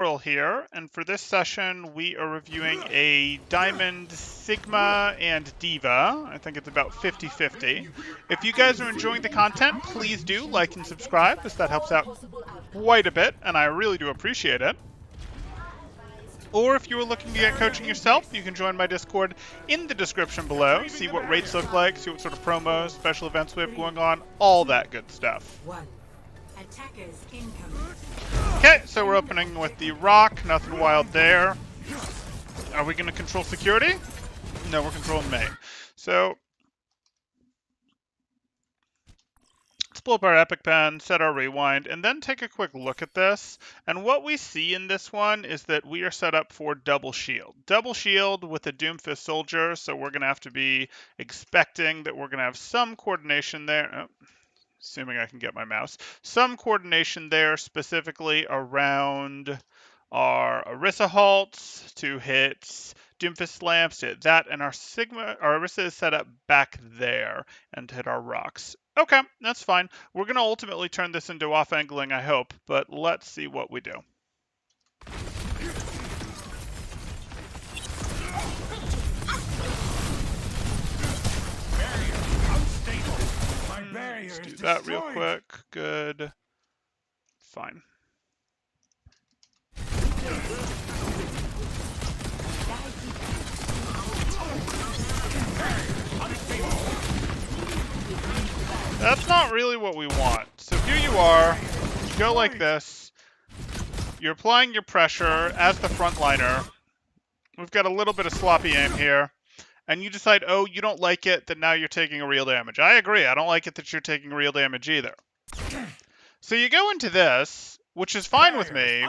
Earl here, and for this session we are reviewing a Diamond Sigma and Diva. I think it's about 50-50. If you guys are enjoying the content, please do like and subscribe, as that helps out quite a bit, and I really do appreciate it. Or if you are looking to get coaching yourself, you can join my Discord in the description below, see what rates look like, see what sort of promos, special events we have going on, all that good stuff. Okay, so we're opening with the Rock, nothing wild there. Are we going to control security? No, we're controlling main. So, let's pull up our Epic Pen, set our rewind, and then take a quick look at this. And what we see in this one is that we are set up for double shield. Double shield with a Doomfist Soldier, so we're going to have to be expecting that we're going to have some coordination there. Oh, assuming I can get my mouse. Some coordination there specifically around our Orisa halts to hit Doomfist slams, to hit that, and our Orisa is set up back there and to hit our rocks. Okay, that's fine. We're going to ultimately turn this into off-angling, I hope, but let's see what we do. Let's do that real quick. Good. Fine. That's not really what we want. So here you are. You go like this. You're applying your pressure as the frontliner. We've got a little bit of sloppy aim here. And you decide, oh, you don't like it, that now you're taking a real damage. I agree. I don't like it that you're taking real damage either. So you go into this, which is fine with me,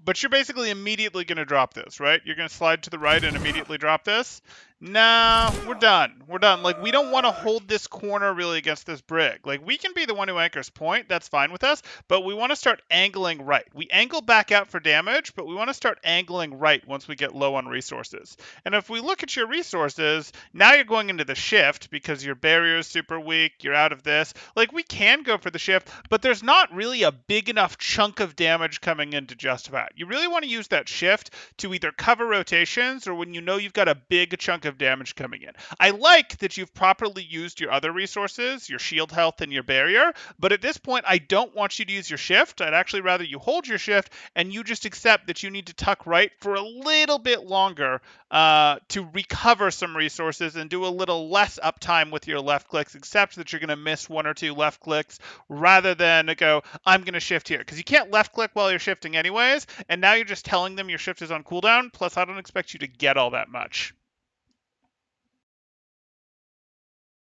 but you're basically immediately going to drop this, right? You're going to slide to the right and immediately drop this. No, we're done. We're done. Like, we don't want to hold this corner really against this brig. Like, we can be the one who anchors point. That's fine with us, but we want to start angling right. We angle back out for damage, but we want to start angling right once we get low on resources. And if we look at your resources, now you're going into the shift because your barrier is super weak. You're out of this. Like, we can go for the shift, but there's not really a big enough chunk of damage coming in to justify it. You really want to use that shift to either cover rotations or when you know you've got a big chunk of damage coming in. I like that you've properly used your other resources, your shield health and your barrier, but at this point I don't want you to use your shift. I'd actually rather you hold your shift and you just accept that you need to tuck right for a little bit longer to recover some resources and do a little less uptime with your left clicks, except that you're going to miss one or two left clicks rather than go, I'm going to shift here. Because you can't left click while you're shifting anyways, and now you're just telling them your shift is on cooldown, plus I don't expect you to get all that much.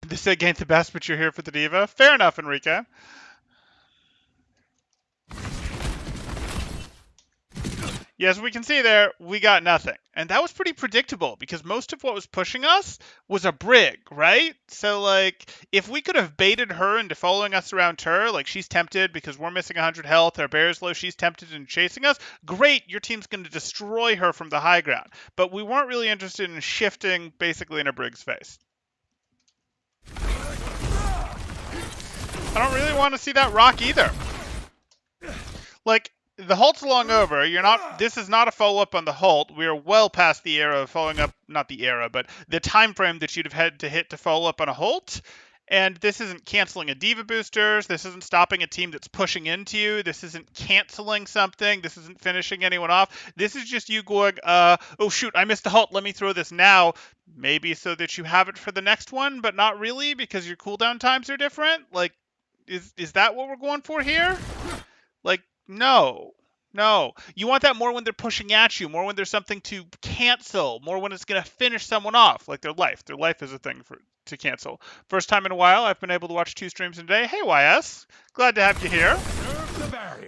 This ain't the best, but you're here for the Diva. Fair enough, Enrique. Yes, we can see there, we got nothing. And that was pretty predictable because most of what was pushing us was a brig, right? So, like, if we could have baited her into following us around her, like she's tempted because we're missing 100 health, our barrier's low, she's tempted in chasing us, great, your team's going to destroy her from the high ground. But we weren't really interested in shifting basically in a brig's face. I don't really want to see that rock either. Like, the halt's long over. This is not a follow-up on the halt. We are well past the era of following up, not the era, but the time frame that you'd have had to hit to follow up on a halt. And this isn't canceling a Diva boosters. This isn't stopping a team that's pushing into you. This isn't canceling something. This isn't finishing anyone off. This is just you going, oh shoot, I missed the halt. Let me throw this now. Maybe so that you have it for the next one, but not really because your cooldown times are different. Like, is that what we're going for here? Like, no. You want that more when they're pushing at you, more when there's something to cancel, more when it's going to finish someone off, like their life. Their life is a thing to cancel. First time in a while, I've been able to watch 2 streams in a day. Hey, YS. Glad to have you here.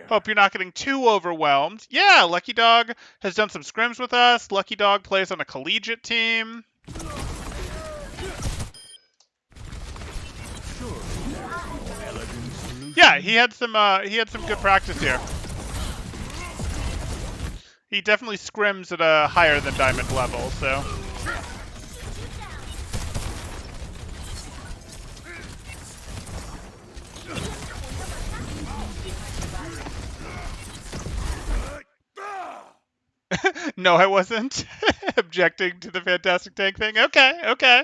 Hope you're not getting too overwhelmed. Yeah, Lucky Dog has done some scrims with us. Lucky Dog plays on a collegiate team. Yeah, he had some good practice here. He definitely scrims at a higher than diamond level, so. No, I wasn't objecting to the fantastic tank thing. Okay, okay.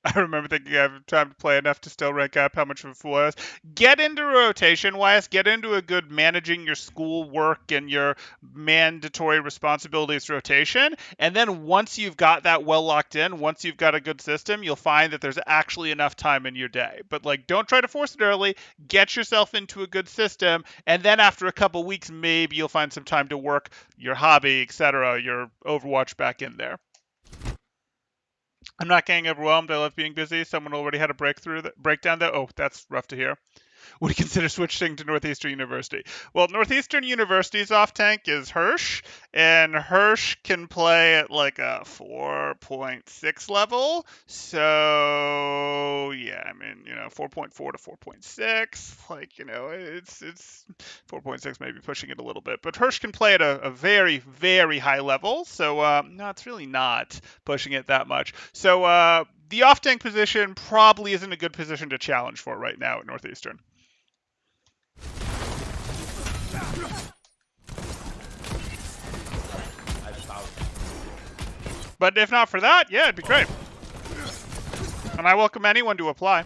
I remember thinking I have time to play enough to still rank up. How much of a fool I was. Get into rotation, Wise. Get into a good managing your school work and your mandatory responsibilities rotation. And then once you've got that well locked in, once you've got a good system, you'll find that there's actually enough time in your day. But like, don't try to force it early. Get yourself into a good system. And then after a couple weeks, maybe you'll find some time to work your hobby, etc., your Overwatch back in there. I'm not getting overwhelmed. I love being busy. Someone already had a breakdown though. Oh, that's rough to hear. Would you consider switching to Northeastern University? Well, Northeastern University's off tank is Hirsch, and Hirsch can play at like a 4.6 level. So yeah, I mean, 4.4 to 4.6. Like, it's 4.6 maybe pushing it a little bit, but Hirsch can play at a very, very high level. So no, it's really not pushing it that much. So the off tank position probably isn't a good position to challenge for right now at Northeastern. But if not for that, yeah, it'd be great. And I welcome anyone to apply.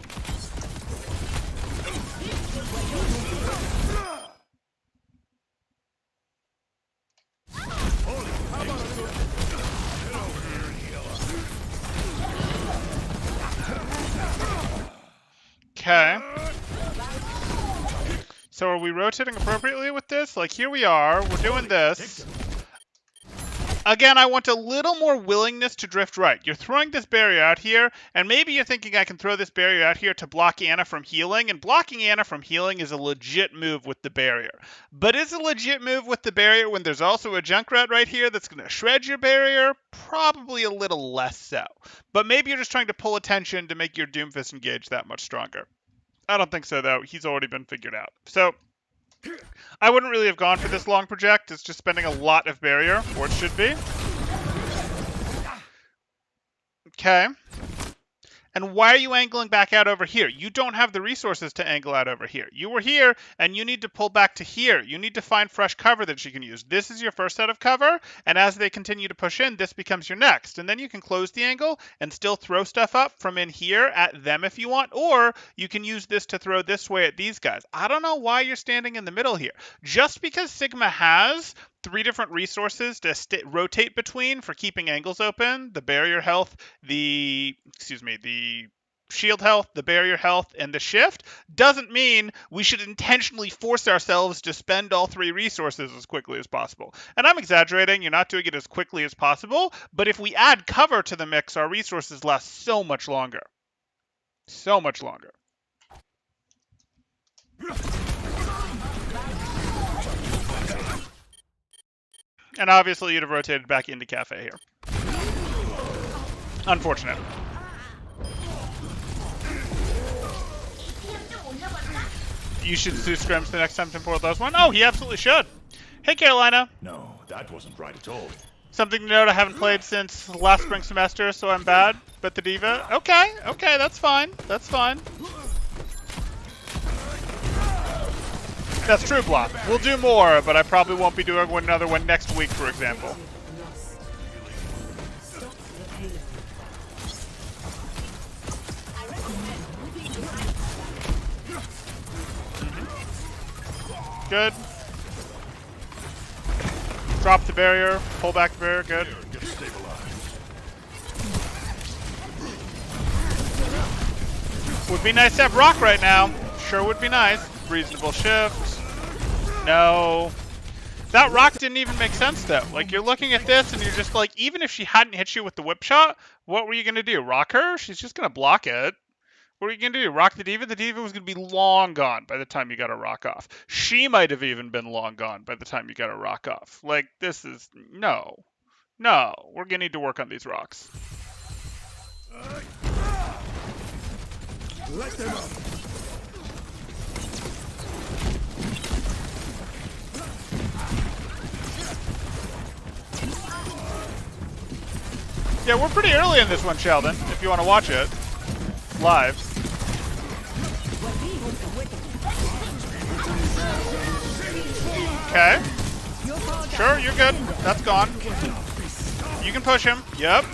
Okay. So are we rotating appropriately with this? Like, here we are. We're doing this. Again, I want a little more willingness to drift right. You're throwing this barrier out here, and maybe you're thinking I can throw this barrier out here to block Anna from healing, and blocking Anna from healing is a legit move with the barrier. But is a legit move with the barrier when there's also a Junkrat right here that's going to shred your barrier? Probably a little less so. But maybe you're just trying to pull attention to make your Doomfist engage that much stronger. I don't think so, though. He's already been figured out. So I wouldn't really have gone for this long project. It's just spending a lot of barrier, or it should be. Okay. And why are you angling back out over here? You don't have the resources to angle out over here. You were here, and you need to pull back to here. You need to find fresh cover that you can use. This is your first set of cover, and as they continue to push in, this becomes your next. And then you can close the angle and still throw stuff up from in here at them if you want, or you can use this to throw this way at these guys. I don't know why you're standing in the middle here. Just because Sigma has 3 different resources to rotate between for keeping angles open, the barrier health, the shield health, the barrier health, and the shift, doesn't mean we should intentionally force ourselves to spend all 3 resources as quickly as possible. And I'm exaggerating, you're not doing it as quickly as possible, but if we add cover to the mix, our resources last so much longer. So much longer. And obviously you'd have rotated back into Cafe here. Unfortunate. You should sue Scrims the next time Tim4 does one? Oh, he absolutely should. Hey, Carolina. No, that wasn't right at all. Something to note, I haven't played since last spring semester, so I'm bad. But the Diva? Okay, that's fine. That's fine. That's true, Block. We'll do more, but I probably won't be doing another one next week, for example. Good. Drop the barrier, pull back the barrier, good. Would be nice to have Rock right now. Sure would be nice. Reasonable shift. No. That Rock didn't even make sense, though. Like, you're looking at this, and you're just like, even if she hadn't hit you with the whip shot, what were you going to do? Rock her? She's just going to block it. What are you going to do? Rock the Diva? The Diva was going to be long gone by the time you got a rock off. She might have even been long gone by the time you got a rock off. Like, this is... No. No. We're going to need to work on these rocks. Let them up. Yeah, we're pretty early in this one, Sheldon, if you want to watch it live. Okay. Sure, you're good. That's gone. You can push him. Yep.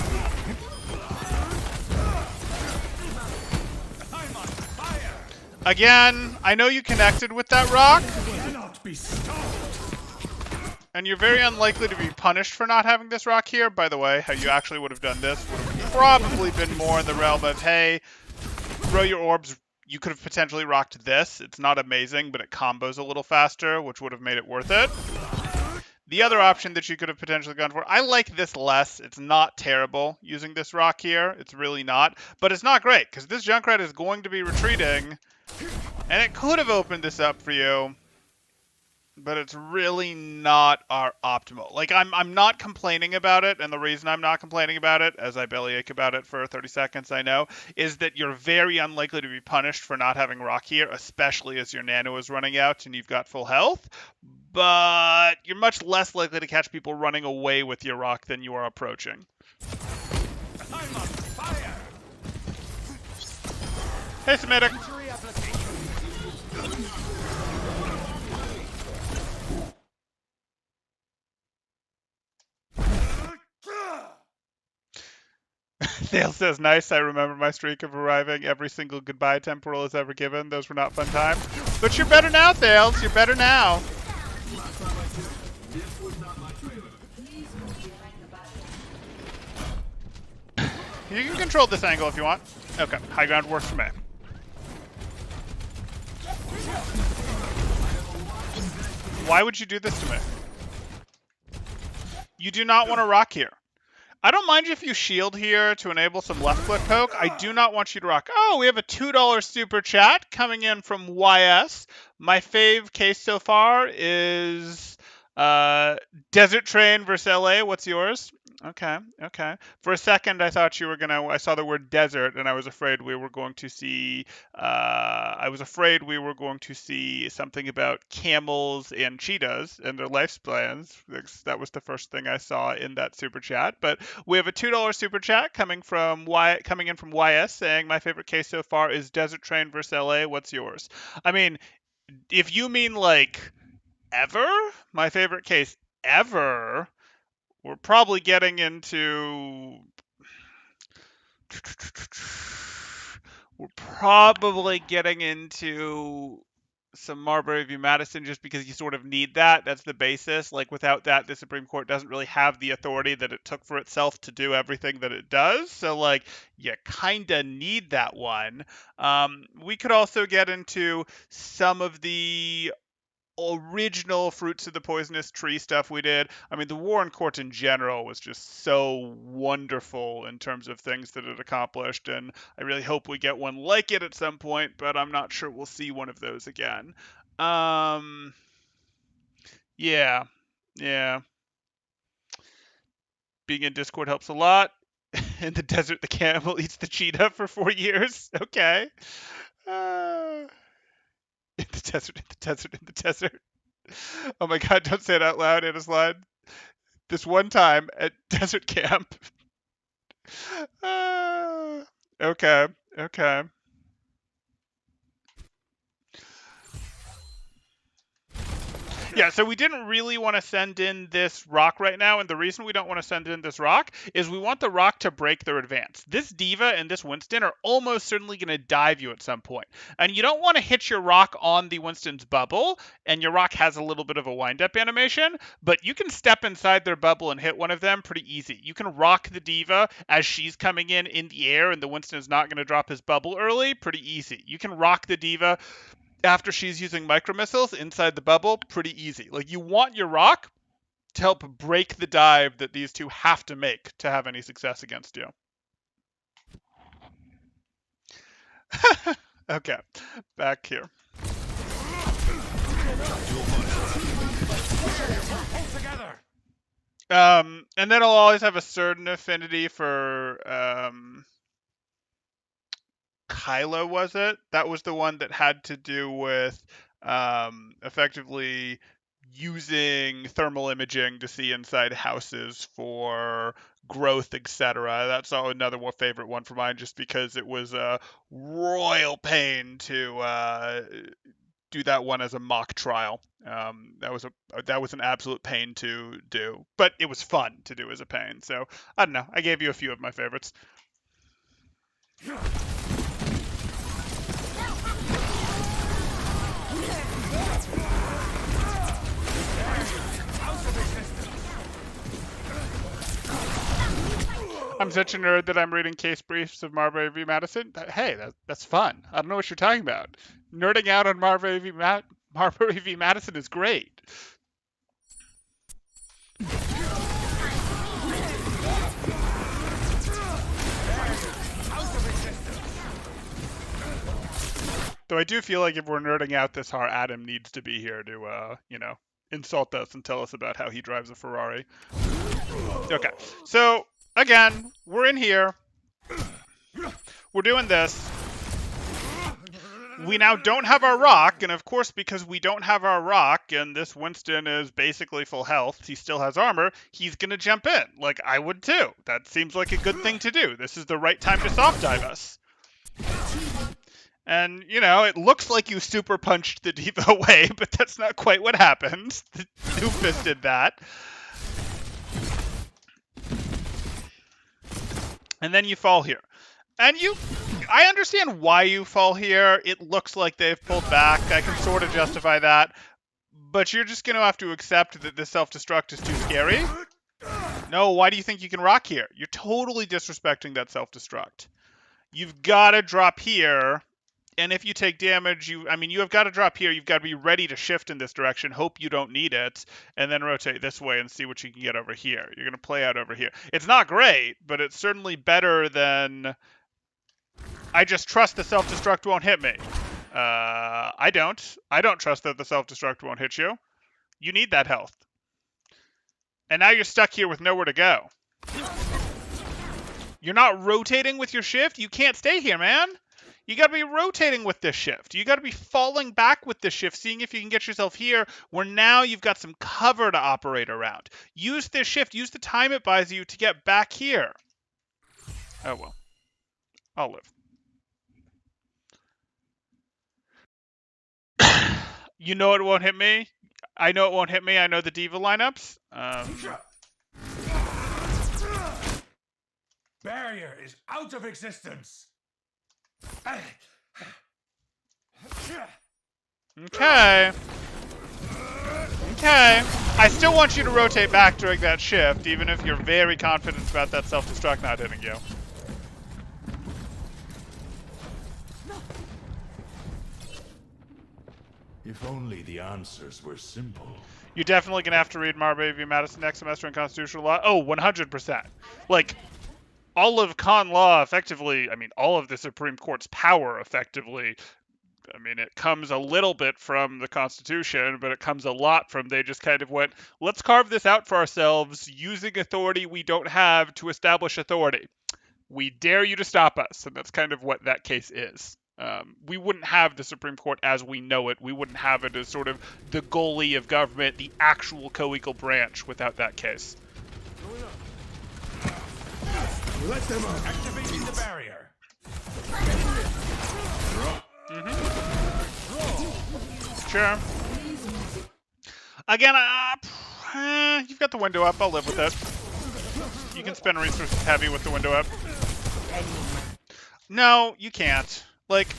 Again, I know you connected with that rock, and you're very unlikely to be punished for not having this rock here. By the way, how you actually would have done this would have probably been more in the realm of, hey, throw your orbs. You could have potentially rocked this. It's not amazing, but it combos a little faster, which would have made it worth it. The other option that you could have potentially gone for, I like this less. It's not terrible using this rock here. It's really not. But it's not great, because this Junkrat is going to be retreating, and it could have opened this up for you. But it's really not our optimal. Like, I'm not complaining about it, and the reason I'm not complaining about it, as I bellyache about it for 30 seconds, I know, is that you're very unlikely to be punished for not having rock here, especially as your nano is running out and you've got full health. But you're much less likely to catch people running away with your rock than you are approaching. I'm on fire. Hey, Semitic. Thale says, nice, I remember my streak of arriving every single goodbye temporal is ever given. Those were not fun times. But you're better now, Thales. You're better now. You can control this angle if you want. Okay, high ground works for me. Why would you do this to me? You do not want to rock here. I don't mind if you shield here to enable some left click poke. I do not want you to rock. Oh, we have a $2 super chat coming in from YS. My fave case so far is Desert Train versus LA. What's yours? Okay, okay. For a second, I thought you were gonna. I saw the word desert, and I was afraid we were going to see. Something about camels and cheetahs and their lifespans. That was the first thing I saw in that super chat. But we have a $2 super chat coming in from YS saying my favorite case so far is Desert Train versus LA. What's yours? I mean, if you mean like ever, my favorite case ever. We're probably getting into some Marbury v. Madison just because you sort of need that. That's the basis. Like, without that, the Supreme Court doesn't really have the authority that it took for itself to do everything that it does. So, like, you kind of need that one. We could also get into some of the original Fruits of the Poisonous Tree stuff we did. I mean, the Warren Court in general was just so wonderful in terms of things that it accomplished, and I really hope we get one like it at some point, but I'm not sure we'll see one of those again. Yeah. Being in Discord helps a lot. In the desert, the camel eats the cheetah for 4 years. Okay. In the desert. Oh my god, don't say it out loud, Anislide. This one time at desert camp. Okay. Yeah, so we didn't really want to send in this rock right now, and the reason we don't want to send in this rock is we want the rock to break their advance. This Diva and this Winston are almost certainly going to dive you at some point, and you don't want to hit your rock on the Winston's bubble, and your rock has a little bit of a wind-up animation, but you can step inside their bubble and hit one of them pretty easy. You can rock the Diva as she's coming in the air, and the Winston's not going to drop his bubble early, pretty easy. You can rock the Diva after she's using micro missiles inside the bubble, pretty easy. Like, you want your rock to help break the dive that these two have to make to have any success against you. Okay, back here. And then I'll always have a certain affinity for Kylo, was it? That was the one that had to do with effectively using thermal imaging to see inside houses for growth, etc. That's another favorite one for mine, just because it was a royal pain to do that one as a mock trial. That was an absolute pain to do, but it was fun to do as a pain. So I don't know. I gave you a few of my favorites. I'm such a nerd that I'm reading case briefs of Marbury v. Madison. Hey, that's fun. I don't know what you're talking about. Nerding out on Marbury v. Madison is great. Though I do feel like if we're nerding out this hard, Adam needs to be here to, insult us and tell us about how he drives a Ferrari. Okay, so again, we're in here. We're doing this. We now don't have our rock, and of course, because we don't have our rock, and this Winston is basically full health, he still has armor, he's gonna jump in. Like, I would too. That seems like a good thing to do. This is the right time to soft dive us. And, it looks like you super punched the D.Va away, but that's not quite what happened. The Doofus did that. And then you fall here. And I understand why you fall here. It looks like they've pulled back. I can sort of justify that. But you're just going to have to accept that this self-destruct is too scary. No, why do you think you can rock here? You're totally disrespecting that self-destruct. You've got to drop here. And if you take damage, you have got to drop here. You've got to be ready to shift in this direction. Hope you don't need it. And then rotate this way and see what you can get over here. You're going to play out over here. It's not great, but it's certainly better than... I just trust the self-destruct won't hit me. I don't. I don't trust that the self-destruct won't hit you. You need that health. And now you're stuck here with nowhere to go. You're not rotating with your shift? You can't stay here, man. You got to be rotating with this shift. You got to be falling back with this shift, seeing if you can get yourself here, where now you've got some cover to operate around. Use this shift. Use the time it buys you to get back here. Oh, well. I'll live. You know it won't hit me. I know it won't hit me. I know the D.Va lineups. Barrier is out of existence. Okay. Okay. I still want you to rotate back during that shift, even if you're very confident about that self-destruct not hitting you. If only the answers were simple. You're definitely going to have to read Marbury v. Madison next semester in constitutional law. Oh, 100%. Like, all of con law effectively, all of the Supreme Court's power effectively, it comes a little bit from the Constitution, but it comes a lot from they just kind of went, let's carve this out for ourselves using authority we don't have to establish authority. We dare you to stop us. And that's kind of what that case is. We wouldn't have the Supreme Court as we know it. We wouldn't have it as sort of the goalie of government, the actual co-equal branch without that case. Let them up. Activating the barrier. Sure. Again, you've got the window up. I'll live with it. You can spend resources heavy with the window up. No, you can't. Like,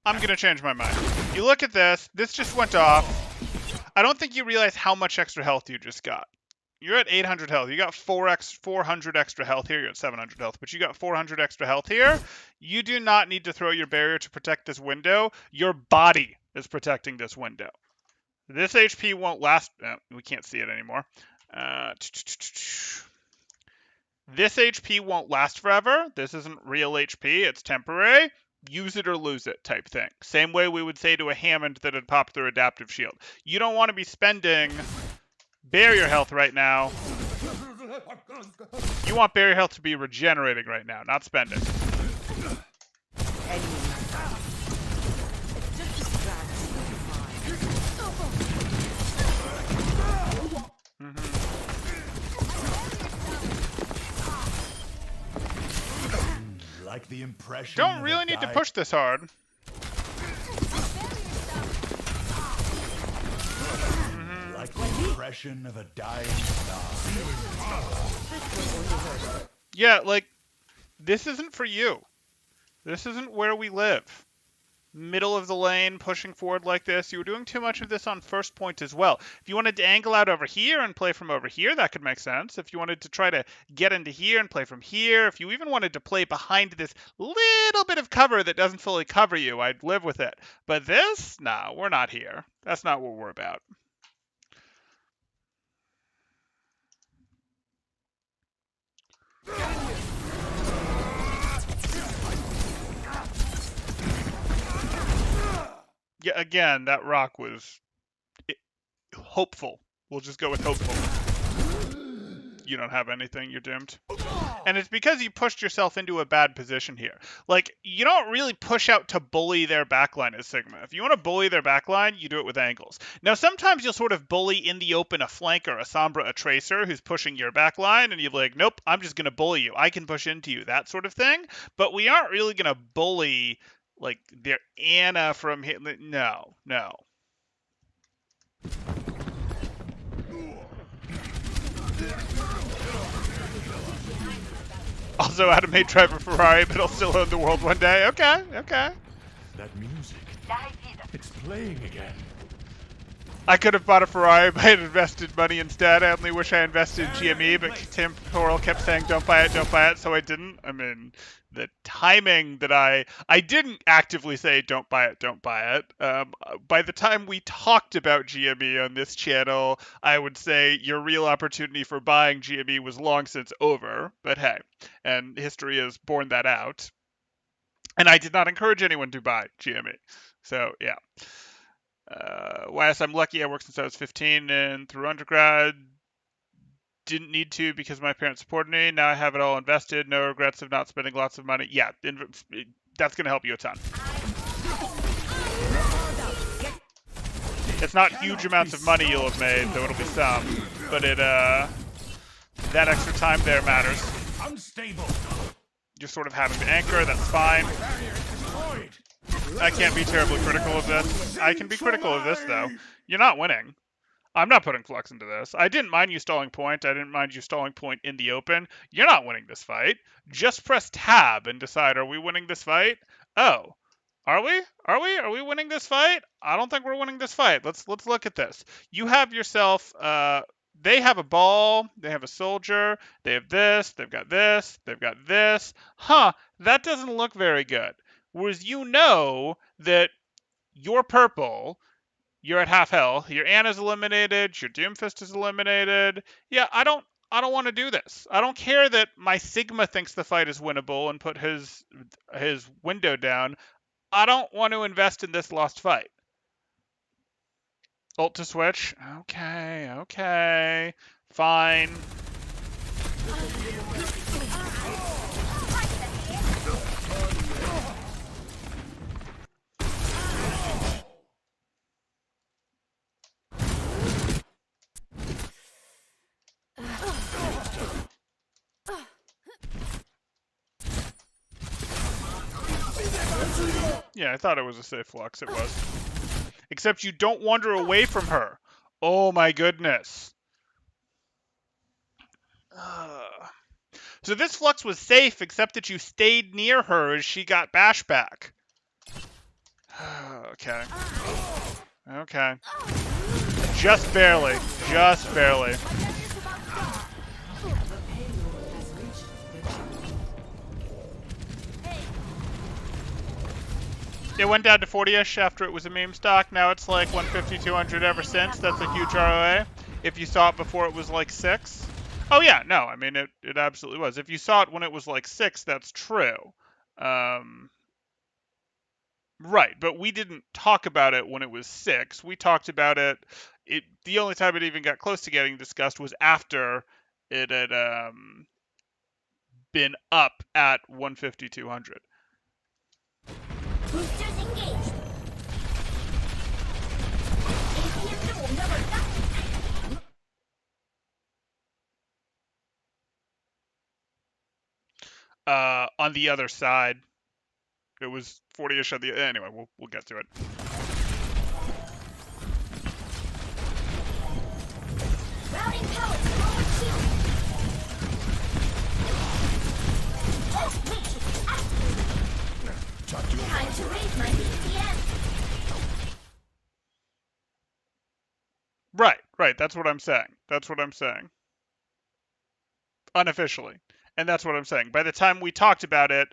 I'm going to change my mind. You look at this. This just went off. I don't think you realize how much extra health you just got. You're at 800 health. You got 400 extra health here. You're at 700 health, but you got 400 extra health here. You do not need to throw your barrier to protect this window. Your body is protecting this window. This HP won't last. We can't see it anymore. This HP won't last forever. This isn't real HP. It's temporary. Use it or lose it type thing. Same way we would say to a Hammond that had popped their adaptive shield. You don't want to be spending barrier health right now. You want barrier health to be regenerating right now, not spending. Like the impression. Don't really need to push this hard. impression of a dying star. Yeah, like, this isn't for you. This isn't where we live. Middle of the lane, pushing forward like this. You were doing too much of this on first point as well. If you wanted to angle out over here and play from over here, that could make sense. If you wanted to try to get into here and play from here, if you even wanted to play behind this little bit of cover that doesn't fully cover you, I'd live with it. But this, nah, we're not here. That's not what we're about. Yeah, again, that rock was hopeful. We'll just go with hopeful. You don't have anything, you're doomed. And it's because you pushed yourself into a bad position here. Like, you don't really push out to bully their backline as Sigma. If you want to bully their backline, you do it with angles. Now, sometimes you'll sort of bully in the open a flanker, a Sombra, a Tracer who's pushing your backline, and you're like, nope, I'm just going to bully you. I can push into you, that sort of thing. But we aren't really going to bully, like, their Anna from here. No, no. Also, Adam may drive a Ferrari, but he'll still own the world one day. Okay, okay. That music. It's playing again. I could have bought a Ferrari, but I had invested money instead. I only wish I invested in GME, but Tim Coral kept saying, don't buy it, so I didn't. I mean, the timing that I didn't actively say, don't buy it. By the time we talked about GME on this channel, I would say your real opportunity for buying GME was long since over. But hey, and history has borne that out. And I did not encourage anyone to buy GME. So, yeah. YS, I'm lucky I worked since I was 15 and through undergrad. Didn't need to because my parents supported me. Now I have it all invested. No regrets of not spending lots of money. Yeah, that's going to help you a ton. It's not huge amounts of money you'll have made, though it'll be some. But that extra time there matters. Unstable. You're sort of having to anchor. That's fine. I can't be terribly critical of this. I can be critical of this, though. You're not winning. I'm not putting Flux into this. I didn't mind you stalling point. I didn't mind you stalling point in the open. You're not winning this fight. Just press tab and decide, are we winning this fight? Oh. Are we? Are we winning this fight? I don't think we're winning this fight. Let's look at this. You have yourself they have a ball, they have a soldier, they have this, they've got this, they've got this. Huh, that doesn't look very good. Whereas you know that you're purple, you're at half health, your Anna's eliminated, your Doomfist is eliminated. Yeah, I don't want to do this. I don't care that my Sigma thinks the fight is winnable and put his window down. I don't want to invest in this lost fight. Ult to switch. Okay. Fine. Yeah, I thought it was a safe Flux. It was. Except you don't wander away from her. Oh my goodness. So this Flux was safe, except that you stayed near her as she got bashback. Okay. Just barely. It went down to 40-ish after it was a meme stock. Now it's like 150, 200 ever since. That's a huge ROA. If you saw it before it was like 6. Oh yeah, no, I mean, it absolutely was. If you saw it when it was like 6, that's true. Right, but we didn't talk about it when it was 6. We talked about it, the only time it even got close to getting discussed was after it had been up at 150, 200. Boosters engaged. On the other side, it was 40-ish on the. Anyway, we'll get to it. Right, right. That's what I'm saying. That's what I'm saying. Unofficially. And that's what I'm saying. By the time we talked about it,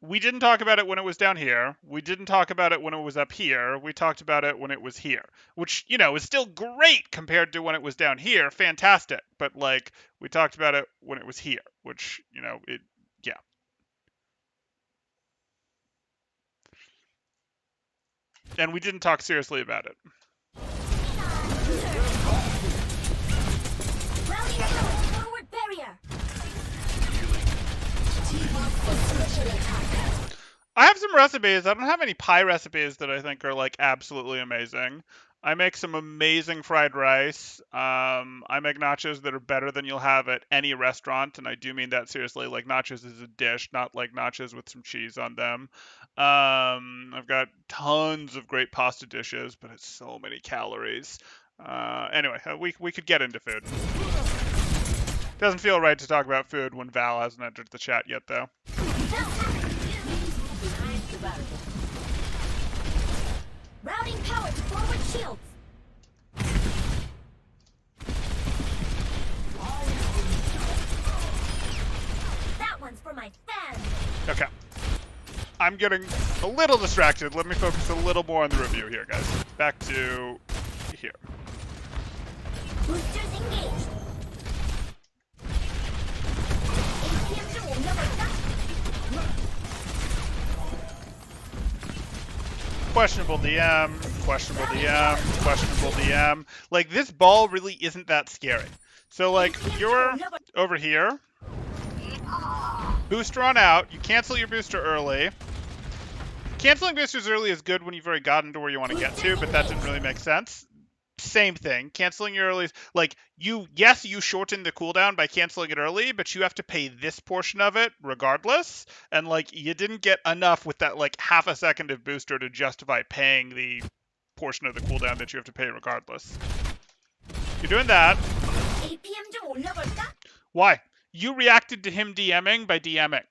we didn't talk about it when it was down here. We didn't talk about it when it was up here. We talked about it when it was here, which, is still great compared to when it was down here. Fantastic. But, like, we talked about it when it was here, which, yeah. And we didn't talk seriously about it. Forward barrier. I have some recipes. I don't have any pie recipes that I think are like absolutely amazing. I make some amazing fried rice. I make nachos that are better than you'll have at any restaurant, and I do mean that seriously. Like nachos is a dish, not like nachos with some cheese on them. I've got tons of great pasta dishes, but it's so many calories. Anyway, we could get into food. Doesn't feel right to talk about food when Val hasn't entered the chat yet, though. Routing power to forward shields. That one's for my fans. Okay. I'm getting a little distracted. Let me focus a little more on the review here, guys. Back to here. Boosters engaged. APM will never stop. Questionable DM, questionable DM, questionable DM. Like, this ball really isn't that scary. So, like, you're over here. Booster on out. You cancel your booster early. Canceling boosters early is good when you've already gotten to where you want to get to, but that didn't really make sense. Same thing. Canceling your early, like, you shorten the cooldown by canceling it early, but you have to pay this portion of it regardless. And, like, you didn't get enough with that, like, half a second of booster to justify paying the portion of the cooldown that you have to pay regardless. You're doing that. Why? You reacted to him DMing by DMing.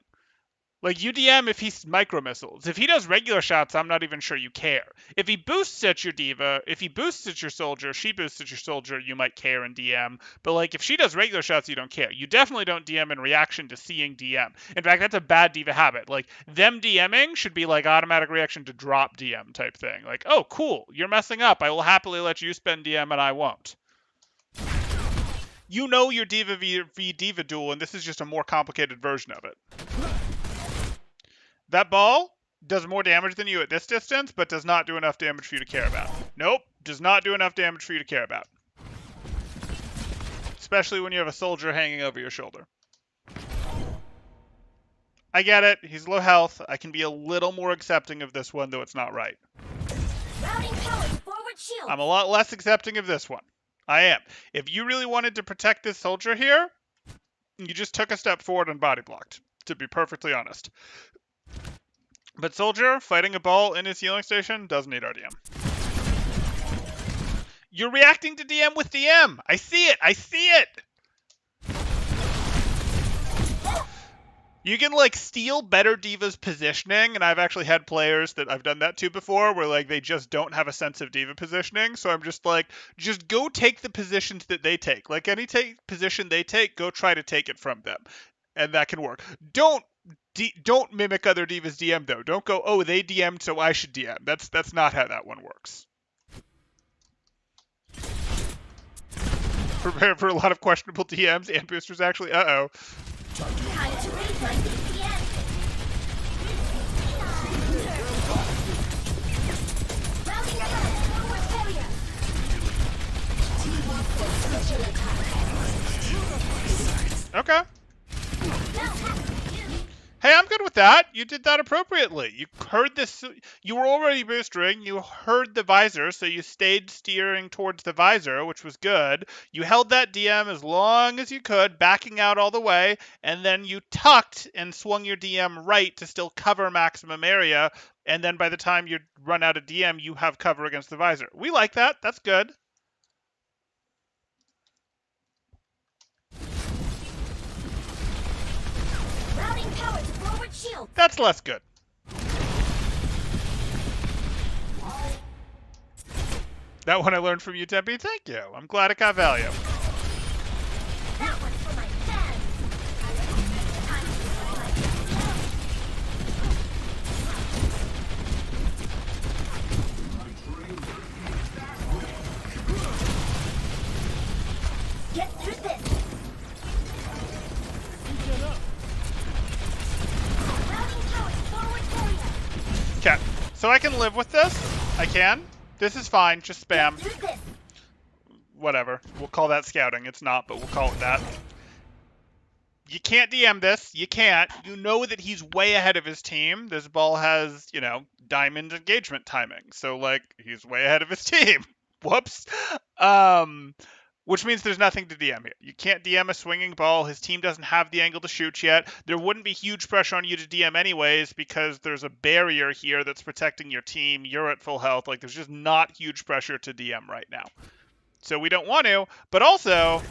Like, you DM if he's micro missiles. If he does regular shots, I'm not even sure you care. If he boosts at your diva, if he boosts at your soldier, she boosts at your soldier, you might care and DM. But, like, if she does regular shots, you don't care. You definitely don't DM in reaction to seeing DM. In fact, that's a bad diva habit. Like, them DMing should be, like, automatic reaction to drop DM type thing. Like, oh, cool, you're messing up. I will happily let you spend DM and I won't. You know your diva v diva duel, and this is just a more complicated version of it. That ball does more damage than you at this distance, but does not do enough damage for you to care about. Nope, does not do enough damage for you to care about. Especially when you have a soldier hanging over your shoulder. I get it, he's low health. I can be a little more accepting of this one, though it's not right. I'm a lot less accepting of this one. I am. If you really wanted to protect this soldier here, you just took a step forward and body blocked, to be perfectly honest. But soldier fighting a ball in his healing station doesn't need RDM. You're reacting to DM with DM. I see it. I see it. You can, like, steal better diva's positioning, and I've actually had players that I've done that to before, where, like, they just don't have a sense of diva positioning, so I'm just like, just go take the positions that they take. Like, any position they take, go try to take it from them. And that can work. Don't mimic other divas DM, though. Don't go, oh, they DM'd, so I should DM. That's not how that one works. Prepare for a lot of questionable DMs and boosters, actually. Uh-oh. Okay. Hey, I'm good with that. You did that appropriately. You heard this. You were already boostering. You heard the visor, so you stayed steering towards the visor, which was good. You held that DM as long as you could, backing out all the way, and then you tucked and swung your DM right to still cover maximum area, and then by the time you run out of DM, you have cover against the visor. We like that. That's good. That's less good. That one I learned from you, Tempe. Thank you. I'm glad it got value. That one's for my fans. Time to use my get through this. Routing power to forward area. Okay, so I can live with this. I can. This is fine. Just spam. Get through this. Whatever. We'll call that scouting. It's not, but we'll call it that. You can't DM this. You can't. You know that he's way ahead of his team. This ball has, you know, diamond engagement timing. So, like, he's way ahead of his team. Whoops. Which means there's nothing to DM here. You can't DM a swinging ball. His team doesn't have the angle to shoot yet. There wouldn't be huge pressure on you to DM anyways because there's a barrier here that's protecting your team. You're at full health. Like, there's just not huge pressure to DM right now. So we don't want to. But also,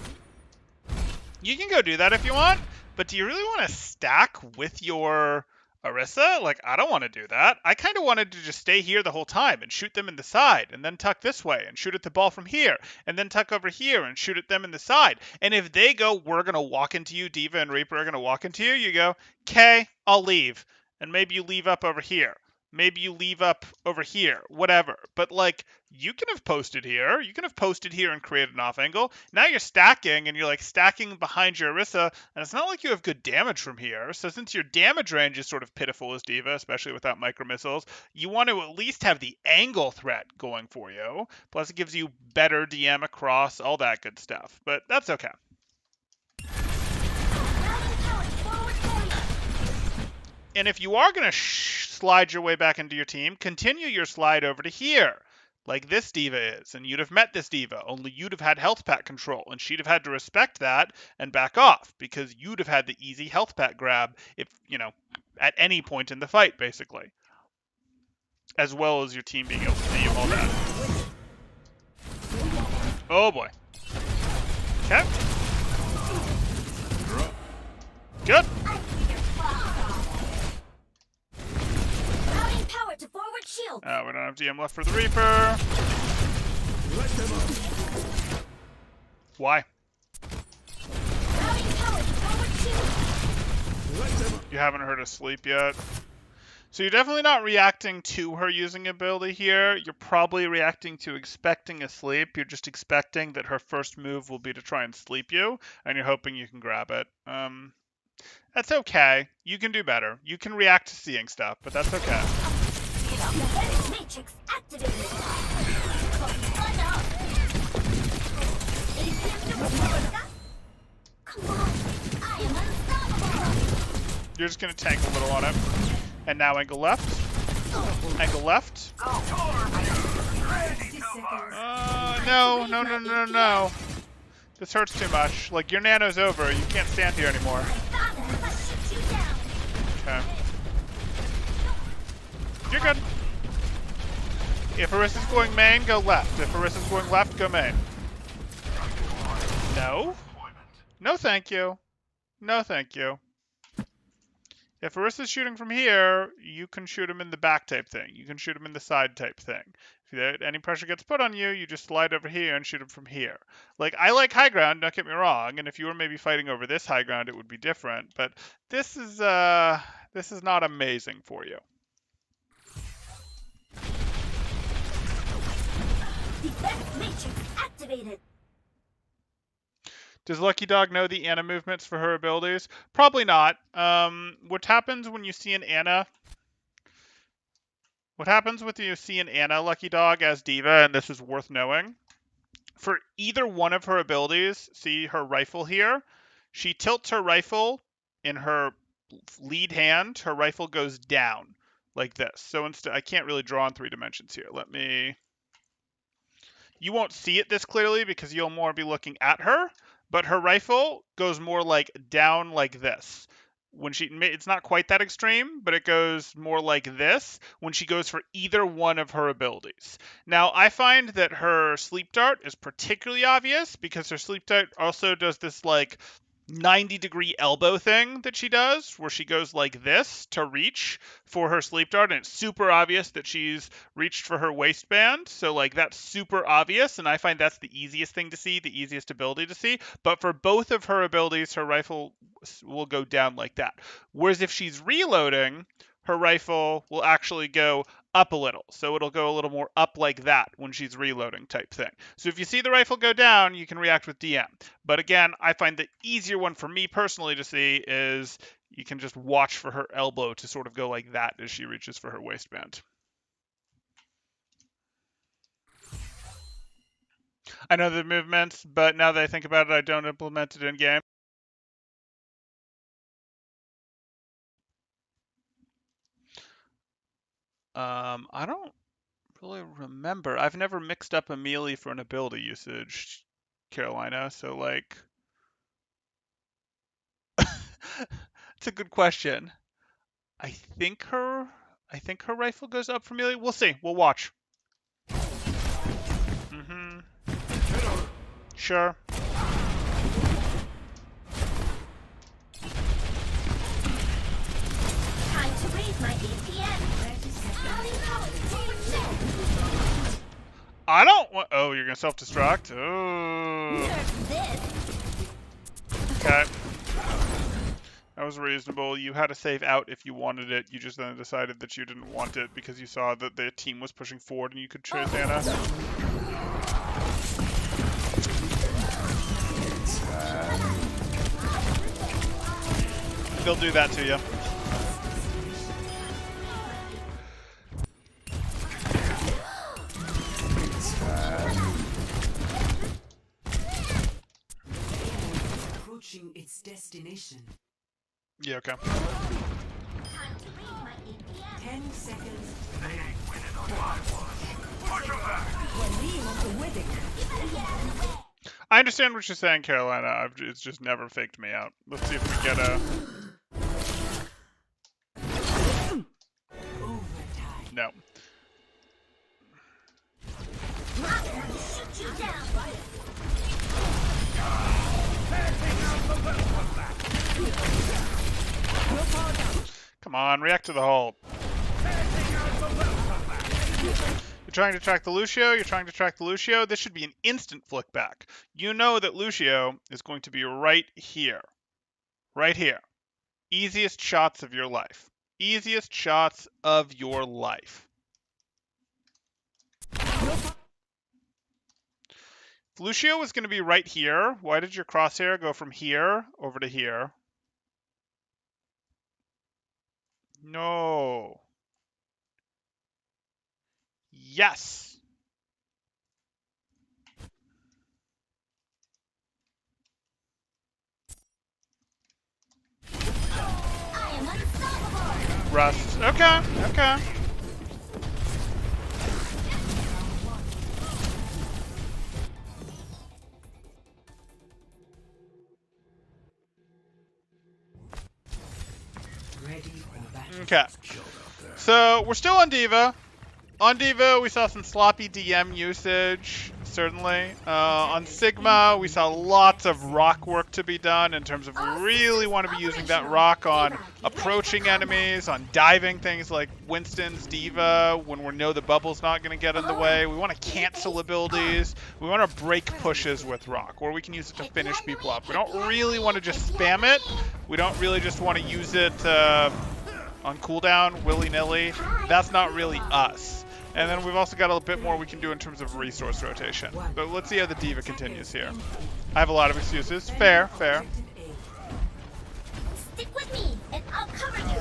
you can go do that if you want, but do you really want to stack with your Orisa? Like, I don't want to do that. I kind of wanted to just stay here the whole time and shoot them in the side, and then tuck this way and shoot at the ball from here, and then tuck over here and shoot at them in the side. And if they go, we're going to walk into you, D.Va and Reaper are going to walk into you, you go, okay, I'll leave. And maybe you leave up over here. Maybe you leave up over here, whatever. But, like, you can have posted here. You can have posted here and created an off angle. Now you're stacking, and you're, like, stacking behind your Orisa, and it's not like you have good damage from here. So since your damage range is sort of pitiful as D.Va, especially without micro missiles, you want to at least have the angle threat going for you. Plus, it gives you better DM across, all that good stuff. But that's okay. Routing power to forward area. And if you are going to slide your way back into your team, continue your slide over to here, like this D.Va is. And you'd have met this D.Va, only you'd have had health pack control, and she'd have had to respect that and back off, because you'd have had the easy health pack grab if, you know, at any point in the fight, basically. As well as your team being able to see all that. Oh boy. Okay. Good. Routing power to forward shield. We don't have DM left for the Reaper. Let them up. Why? Routing power to forward shield. Let them up. You haven't heard us sleep yet. So you're definitely not reacting to her using ability here. You're probably reacting to expecting a sleep. You're just expecting that her first move will be to try and sleep you, and you're hoping you can grab it. That's okay. You can do better. You can react to seeing stuff, but that's okay. Defense matrix activated. Fun up. Come on, I am unstoppable. You're just going to tank a little on it. And now angle left. Angle left. No. This hurts too much. Like, your nano's over. You can't stand here anymore. Okay. You're good. If Orisa's going main, go left. If Orisa's going left, go main. No. No, thank you. No, thank you. If Orisa's shooting from here, you can shoot him in the back type thing. You can shoot him in the side type thing. If any pressure gets put on you, you just slide over here and shoot him from here. Like, I like high ground, don't get me wrong, and if you were maybe fighting over this high ground, it would be different, but this is not amazing for you. Defense matrix activated. Does Lucky Dog know the Ana movements for her abilities? Probably not. What happens when you see an Ana? What happens when you see an Ana Lucky Dog as D.Va, and this is worth knowing? For either one of her abilities, see her rifle here, she tilts her rifle in her lead hand, her rifle goes down like this. So instead, I can't really draw in 3 dimensions here. You won't see it this clearly because you'll more be looking at her. But her rifle goes more like down like this. It's not quite that extreme, but it goes more like this when she goes for either one of her abilities. Now, I find that her sleep dart is particularly obvious because her sleep dart also does this like 90-degree elbow thing that she does, where she goes like this to reach for her sleep dart, and it's super obvious that she's reached for her waistband. So like that's super obvious, and I find that's the easiest thing to see, the easiest ability to see. But for both of her abilities, her rifle will go down like that. Whereas if she's reloading, her rifle will actually go up a little. So it'll go a little more up like that when she's reloading type thing. So if you see the rifle go down, you can react with DM. But again, I find the easier one for me personally to see is you can just watch for her elbow to sort of go like that as she reaches for her waistband. I know the movements, but now that I think about it, I don't implement it in game. I don't really remember. I've never mixed up a melee for an ability usage, Carolina. So like, it's a good question. I think her rifle goes up for melee. We'll see. We'll watch. Mm-hmm. Sure. Time to raise my APM. I don't want. Oh, you're gonna self-destruct. Oh. This. Okay. That was reasonable. You had a save out if you wanted it. You just then decided that you didn't want it because you saw that the team was pushing forward and you could chase Anna. They'll do that to you. Approaching its destination. Yeah, okay. Time to raise my APM. 10 seconds. They ain't winning on my watch. Push 'em back. I understand what you're saying, Carolina. It's just never faked me out. Let's see if we get a... Overtime. No. I'm gonna shoot you down. Come on, react to the hold. You're trying to track the Lucio, This should be an instant flick back. You know that Lucio is going to be right here. Right here. Easiest shots of your life. Easiest shots of your life. If Lucio was going to be right here, why did your crosshair go from here over to here? No. Yes. I am unstoppable. Rust. Okay. Okay. Ready for battle. Okay. So we're still on Diva. On Diva, we saw some sloppy DM usage, certainly. On Sigma, we saw lots of rock work to be done in terms of we really want to be using that rock on approaching enemies, on diving things like Winston's Diva when we know the bubble's not going to get in the way. We want to cancel abilities. We want to break pushes with rock, or we can use it to finish people up. We don't really want to just spam it. We don't really just want to use it on cooldown, willy-nilly. That's not really us. And then we've also got a bit more we can do in terms of resource rotation. But let's see how the Diva continues here. I have a lot of excuses. Fair, fair. Stick with me, and I'll cover you.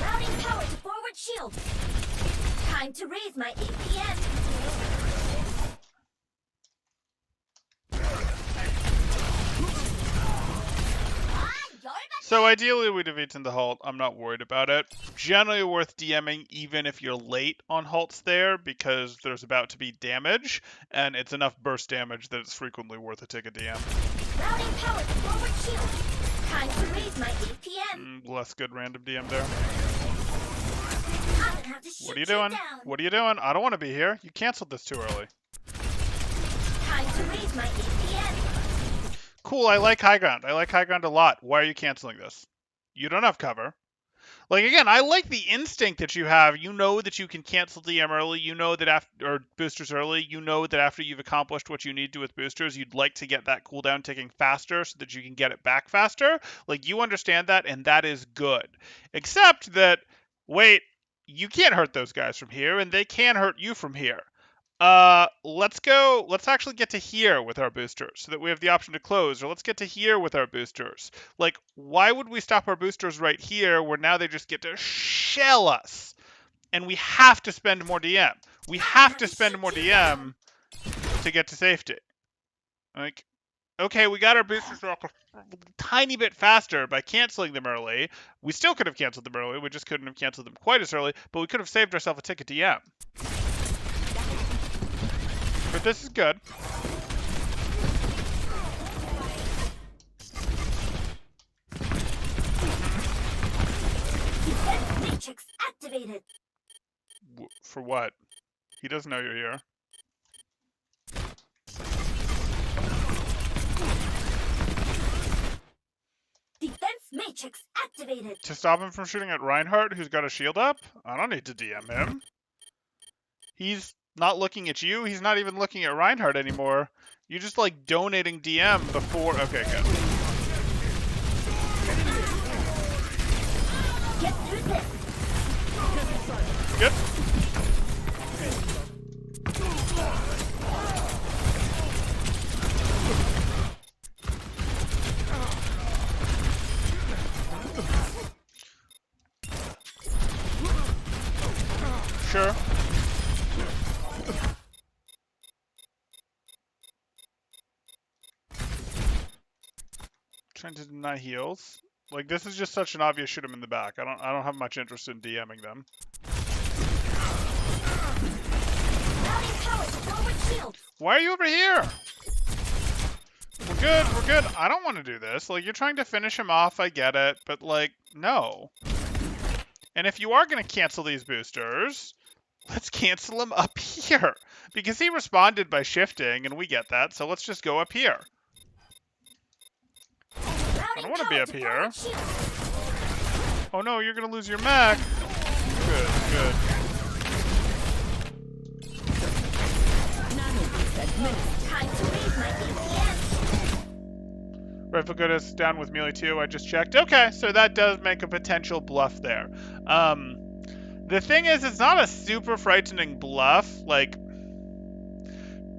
Routing power to forward shield. Time to raise my APM. So ideally we'd have eaten the halt. I'm not worried about it. Generally worth DMing even if you're late on halts there because there's about to be damage and it's enough burst damage that it's frequently worth a tick of DM. Routing power to forward shield. Time to raise my APM. less good random DM there. I'm gonna have to shoot What are you doing? down. What are you doing? I don't want to be here. You canceled this too early. Time to raise my APM. Cool, I like high ground. I like high ground a lot. Why are you canceling this? You don't have cover. Like, again, I like the instinct that you have. You know that you can cancel DM early. You know that after, or boosters early. You know that after you've accomplished what you need to with boosters, you'd like to get that cooldown ticking faster so that you can get it back faster. Like, you understand that, and that is good. Except that, wait, you can't hurt those guys from here, and they can hurt you from here. Let's actually get to here with our boosters so that we have the option to close, or let's get to here with our boosters. Like, why would we stop our boosters right here where now they just get to shell us? And we have to spend more DM. We have to spend more DM to get to safety. Like, okay, we got our boosters off a tiny bit faster by canceling them early. We still could have canceled them early. We just couldn't have canceled them quite as early, but we could have saved ourselves a tick of DM. But this is good. Defense matrix activated. For what? He doesn't know you're here. Defense matrix activated. To stop him from shooting at Reinhardt, who's got a shield up? I don't need to DM him. He's not looking at you. He's not even looking at Reinhardt anymore. You're just like donating DM before. Okay, good. Get through this. Good. Sure. Trying to deny heals. Like, this is just such an obvious shoot him in the back. I don't have much interest in DMing them. Rally power to forward shield. Why are you over here? We're good, we're good. I don't want to do this. Like, you're trying to finish him off, I get it, but like, no. And if you are going to cancel these boosters, let's cancel him up here. Because he responded by shifting, and we get that, so let's just go up here. I don't want to be up here. Oh no, you're going to lose your mech. Good, good. Time to raise my APM. Rifle Goodness down with melee 2, I just checked. Okay, so that does make a potential bluff there. The thing is, it's not a super frightening bluff. Like,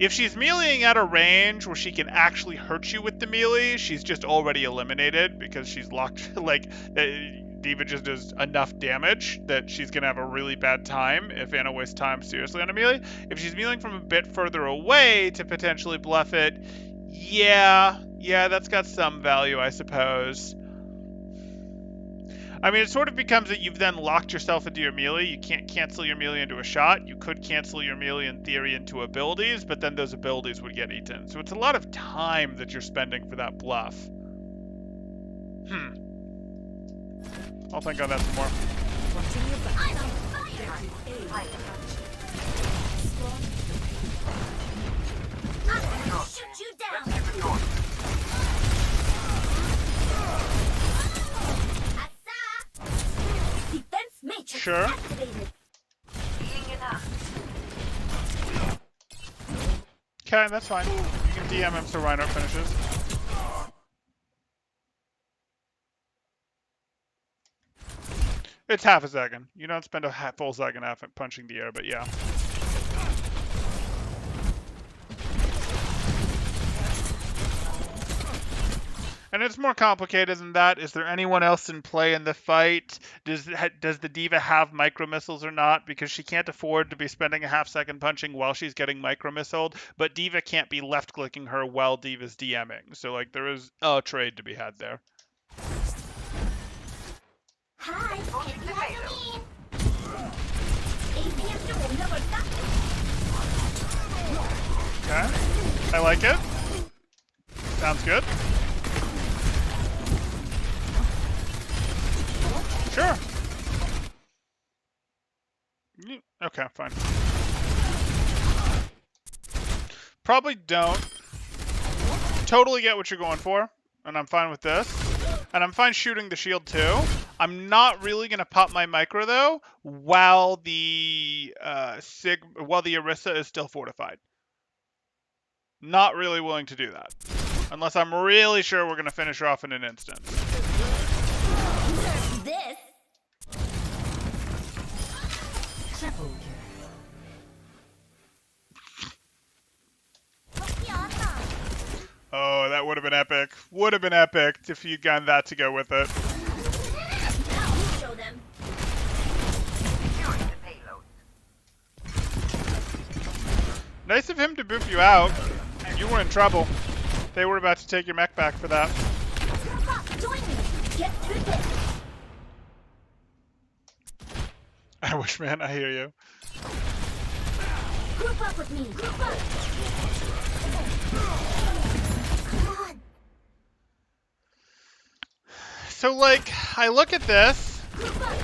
if she's meleeing at a range where she can actually hurt you with the melee, she's just already eliminated because she's locked. Like, D.Va just does enough damage that she's going to have a really bad time if Anna wastes time seriously on a melee. If she's meleeing from a bit further away to potentially bluff it, yeah, that's got some value, I suppose. I mean, it sort of becomes that you've then locked yourself into your melee. You can't cancel your melee into a shot. You could cancel your melee in theory into abilities, but then those abilities would get eaten. So it's a lot of time that you're spending for that bluff. I'll think on that some more. I'm on fire. I'm gonna shoot you down. Defense matrix Sure. activated. Okay, that's fine. You can DM him so Reinhardt finishes. It's half a second. You don't spend a full second half punching the air, but yeah. And it's more complicated than that. Is there anyone else in play in the fight? Does the D.Va have micro missiles or not? Because she can't afford to be spending a half second punching while she's getting micro missiled. But D.Va can't be left clicking her while D.Va's DMing. So like there is a trade to be had there. Hi, APM. APM will never stop. Okay, I like it. Sounds good. Okay, fine. Probably don't. Totally get what you're going for, and I'm fine with this. And I'm fine shooting the shield too. I'm not really gonna pop my micro though, while the Orisa is still fortified. Not really willing to do that, unless I'm really sure we're gonna finish her off in an instant. This. Triple kill. Oh, that would have been epic. Would have been epic if you'd gotten that to go with it. Now you show them. Nice of him to boop you out. You were in trouble. They were about to take your mech back for that. Group up, join me. Get through this. I wish, man. I hear you. Group up with me. Group up. Come on. So, like, I look at this, Group up.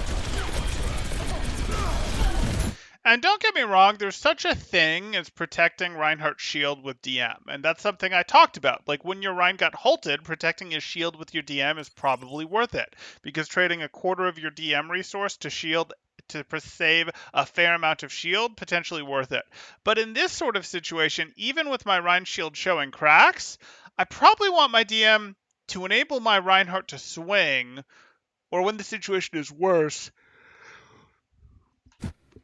and don't get me wrong, there's such a thing as protecting Reinhardt's shield with DM, and that's something I talked about. Like, when your Rein got halted, protecting his shield with your DM is probably worth it, because trading a quarter of your DM resource to shield to save a fair amount of shield, potentially worth it. But in this sort of situation, even with my Rein shield showing cracks, I probably want my DM to enable my Reinhardt to swing, or when the situation is worse,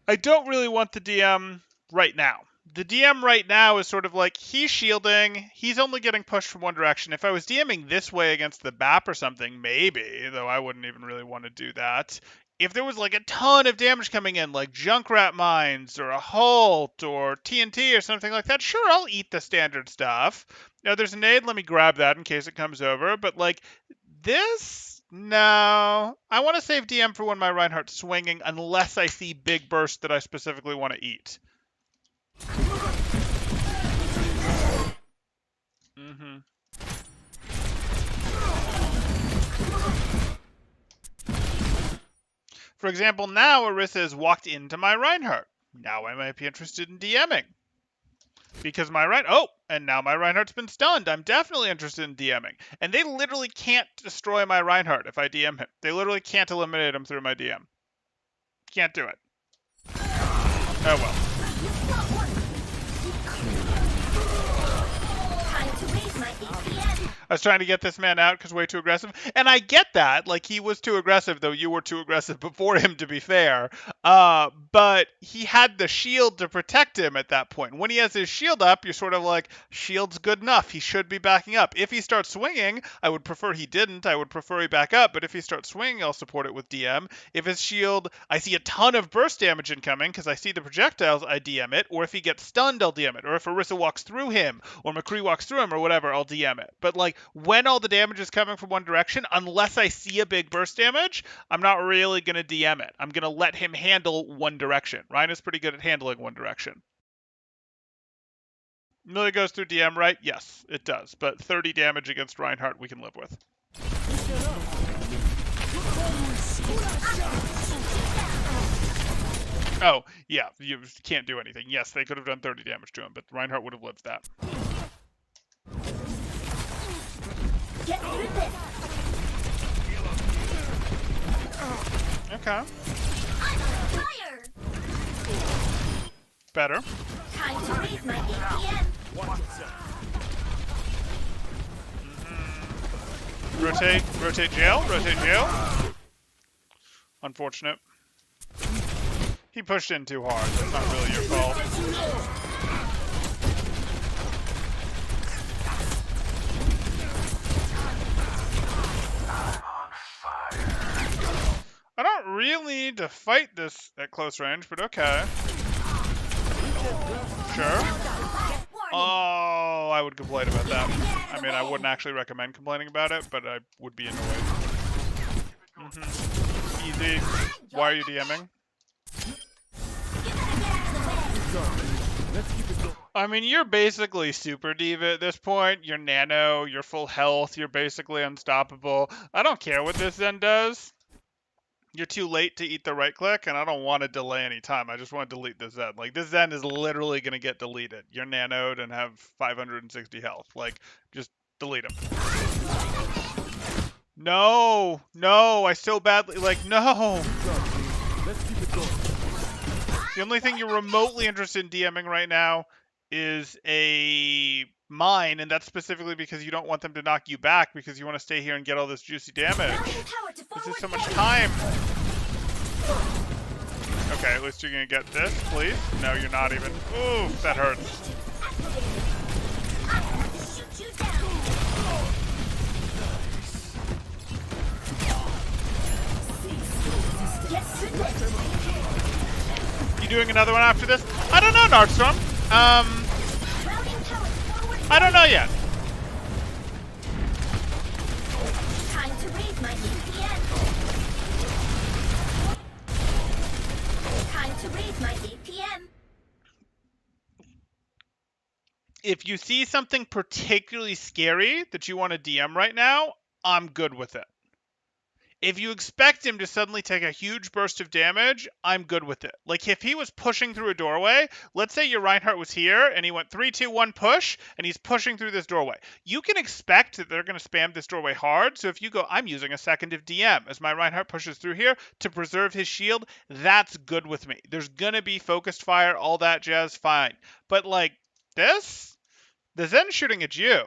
I don't really want the DM right now. The DM right now is sort of like, he's shielding, he's only getting pushed from one direction. If I was DMing this way against the BAP or something, maybe, though I wouldn't even really want to do that. If there was like a ton of damage coming in, like Junkrat Mines or a Halt or TNT or something like that, sure, I'll eat the standard stuff. Now, there's a nade, let me grab that in case it comes over, but like, this, no. I want to save DM for when my Reinhardt's swinging, unless I see big bursts that I specifically want to eat. For example, now Orisa has walked into my Reinhardt. Now I might be interested in DMing. Because my and now my Reinhardt's been stunned. I'm definitely interested in DMing. And they literally can't destroy my Reinhardt if I DM him. They literally can't eliminate him through my DM. Can't do it. Oh well. Time to raise my APM. I was trying to get this man out because way too aggressive. And I get that. Like, he was too aggressive, though you were too aggressive before him, to be fair. But he had the shield to protect him at that point. When he has his shield up, you're sort of like, shield's good enough. He should be backing up. If he starts swinging, I would prefer he didn't. I would prefer he back up. But if he starts swinging, I'll support it with DM. If his shield, I see a ton of burst damage incoming because I see the projectiles, I DM it. Or if he gets stunned, I'll DM it. Or if Orisa walks through him, or McCree walks through him, or whatever, I'll DM it. But, like, when all the damage is coming from one direction, unless I see a big burst damage, I'm not really going to DM it. I'm going to let him handle one direction. Ryan is pretty good at handling one direction. Millie goes through DM, right? Yes, it does. But 30 damage against Reinhardt we can live with. Oh, yeah, you can't do anything. Yes, they could have done 30 damage to him, but Reinhardt would have lived that. Get through this. Okay. I'm on fire. Better. Time to raise my APM. Rotate jail. Unfortunate. He pushed in too hard. That's not really your fault. I don't really need to fight this at close range, but okay. Sure. Oh, I would complain about that. I mean, I wouldn't actually recommend complaining about it, but I would be annoyed. Easy. Why are you DMing? I mean, you're basically Super Diva at this point. You're nano, you're full health, you're basically unstoppable. I don't care what this Zen does. You're too late to eat the right click, and I don't want to delay any time. I just want to delete this Zen. Like, this Zen is literally going to get deleted. You're nanoed and have 560 health. Like, just delete him. No, no, I so badly, like, no. Let's keep it going. The only thing you're remotely interested in DMing right now is a mine, and that's specifically because you don't want them to knock you back because you want to stay here and get all this juicy damage. This is so much time. Okay, at least you're gonna get this, please. No, you're not even. Ooh, that hurts. You doing another one after this? I don't know, Nardstorm. I don't know yet. Time to raise my APM. Time to raise my APM. If you see something particularly scary that you want to DM right now, I'm good with it. If you expect him to suddenly take a huge burst of damage, I'm good with it. Like, if he was pushing through a doorway, let's say your Reinhardt was here, and he went 3, 2, 1 push, and he's pushing through this doorway. You can expect that they're going to spam this doorway hard, so if you go, I'm using a second of DM as my Reinhardt pushes through here to preserve his shield, that's good with me. There's going to be focused fire, all that jazz, fine. But, like, this? The Zen shooting at you.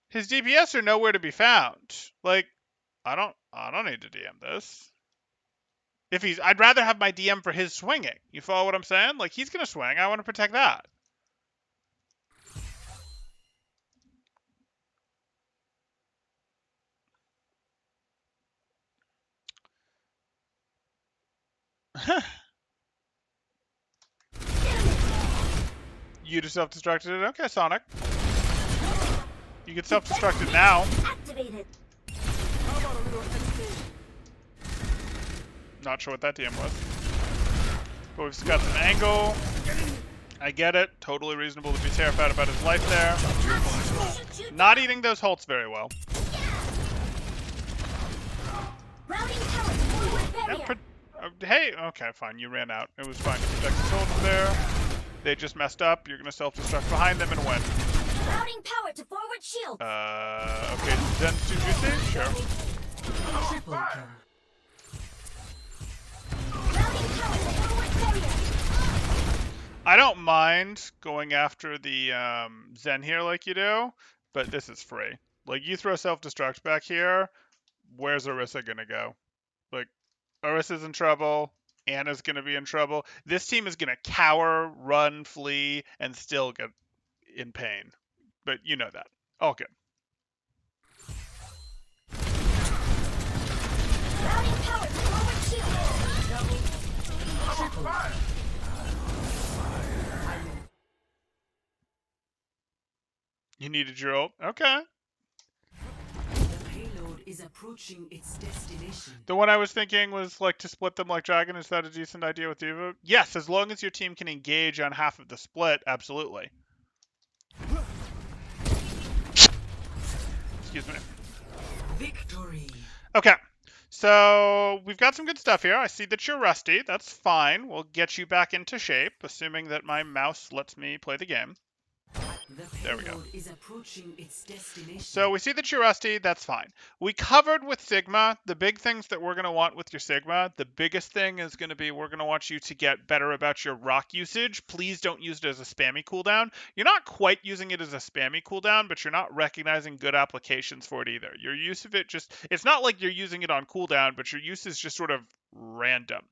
His DPS are nowhere to be found. Like, I don't need to DM this. I'd rather have my DM for his swinging. You follow what I'm saying? Like, he's gonna swing. I want to protect that. You just self-destructed it? Okay, Sonic. You can self-destruct it now. Activated. How about a little extra? Not sure what that DM was. But we've got some angle. I get it. Totally reasonable to be terrified about his life there. Not eating those halts very well. Routing tower to forward barrier. Hey, okay, fine. You ran out. It was fine to protect the soldiers there. They just messed up. You're going to self-destruct behind them and win. Routing power to forward shield. Okay, Zen's too juicy? Sure. Triple kill. Routing power to forward barrier. I don't mind going after the Zen here like you do, but this is free. Like, you throw self-destruct back here, where's Orisa going to go? Like, Orisa's in trouble. Anna's going to be in trouble. This team is going to cower, run, flee, and still get in pain. But you know that. All good. Routing power to forward shield. Triple kill. You needed your ult? Okay. The payload is approaching its destination. The one I was thinking was like to split them like Dragon. Is that a decent idea with Diva? Yes, as long as your team can engage on half of the split, absolutely. Excuse me. Victory. Okay, so we've got some good stuff here. I see that you're rusty. That's fine. We'll get you back into shape, assuming that my mouse lets me play the game. The There we go. payload is approaching its destination. So we see that you're rusty. That's fine. We covered with Sigma the big things that we're going to want with your Sigma. The biggest thing is going to be we're going to want you to get better about your rock usage. Please don't use it as a spammy cooldown. You're not quite using it as a spammy cooldown, but you're not recognizing good applications for it either. Your use of it just, it's not like you're using it on cooldown, but your use is just sort of random.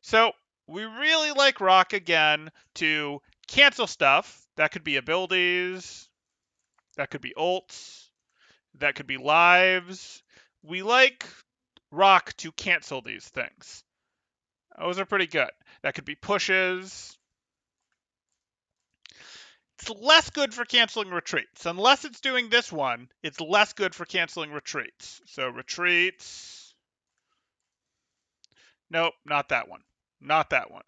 So we really like rock again to cancel stuff. That could be abilities. That could be ults. That could be lives. We like rock to cancel these things. Those are pretty good. That could be pushes. It's less good for canceling retreats. Unless it's doing this one, it's less good for canceling retreats. So retreats. Nope, not that one. Not that one.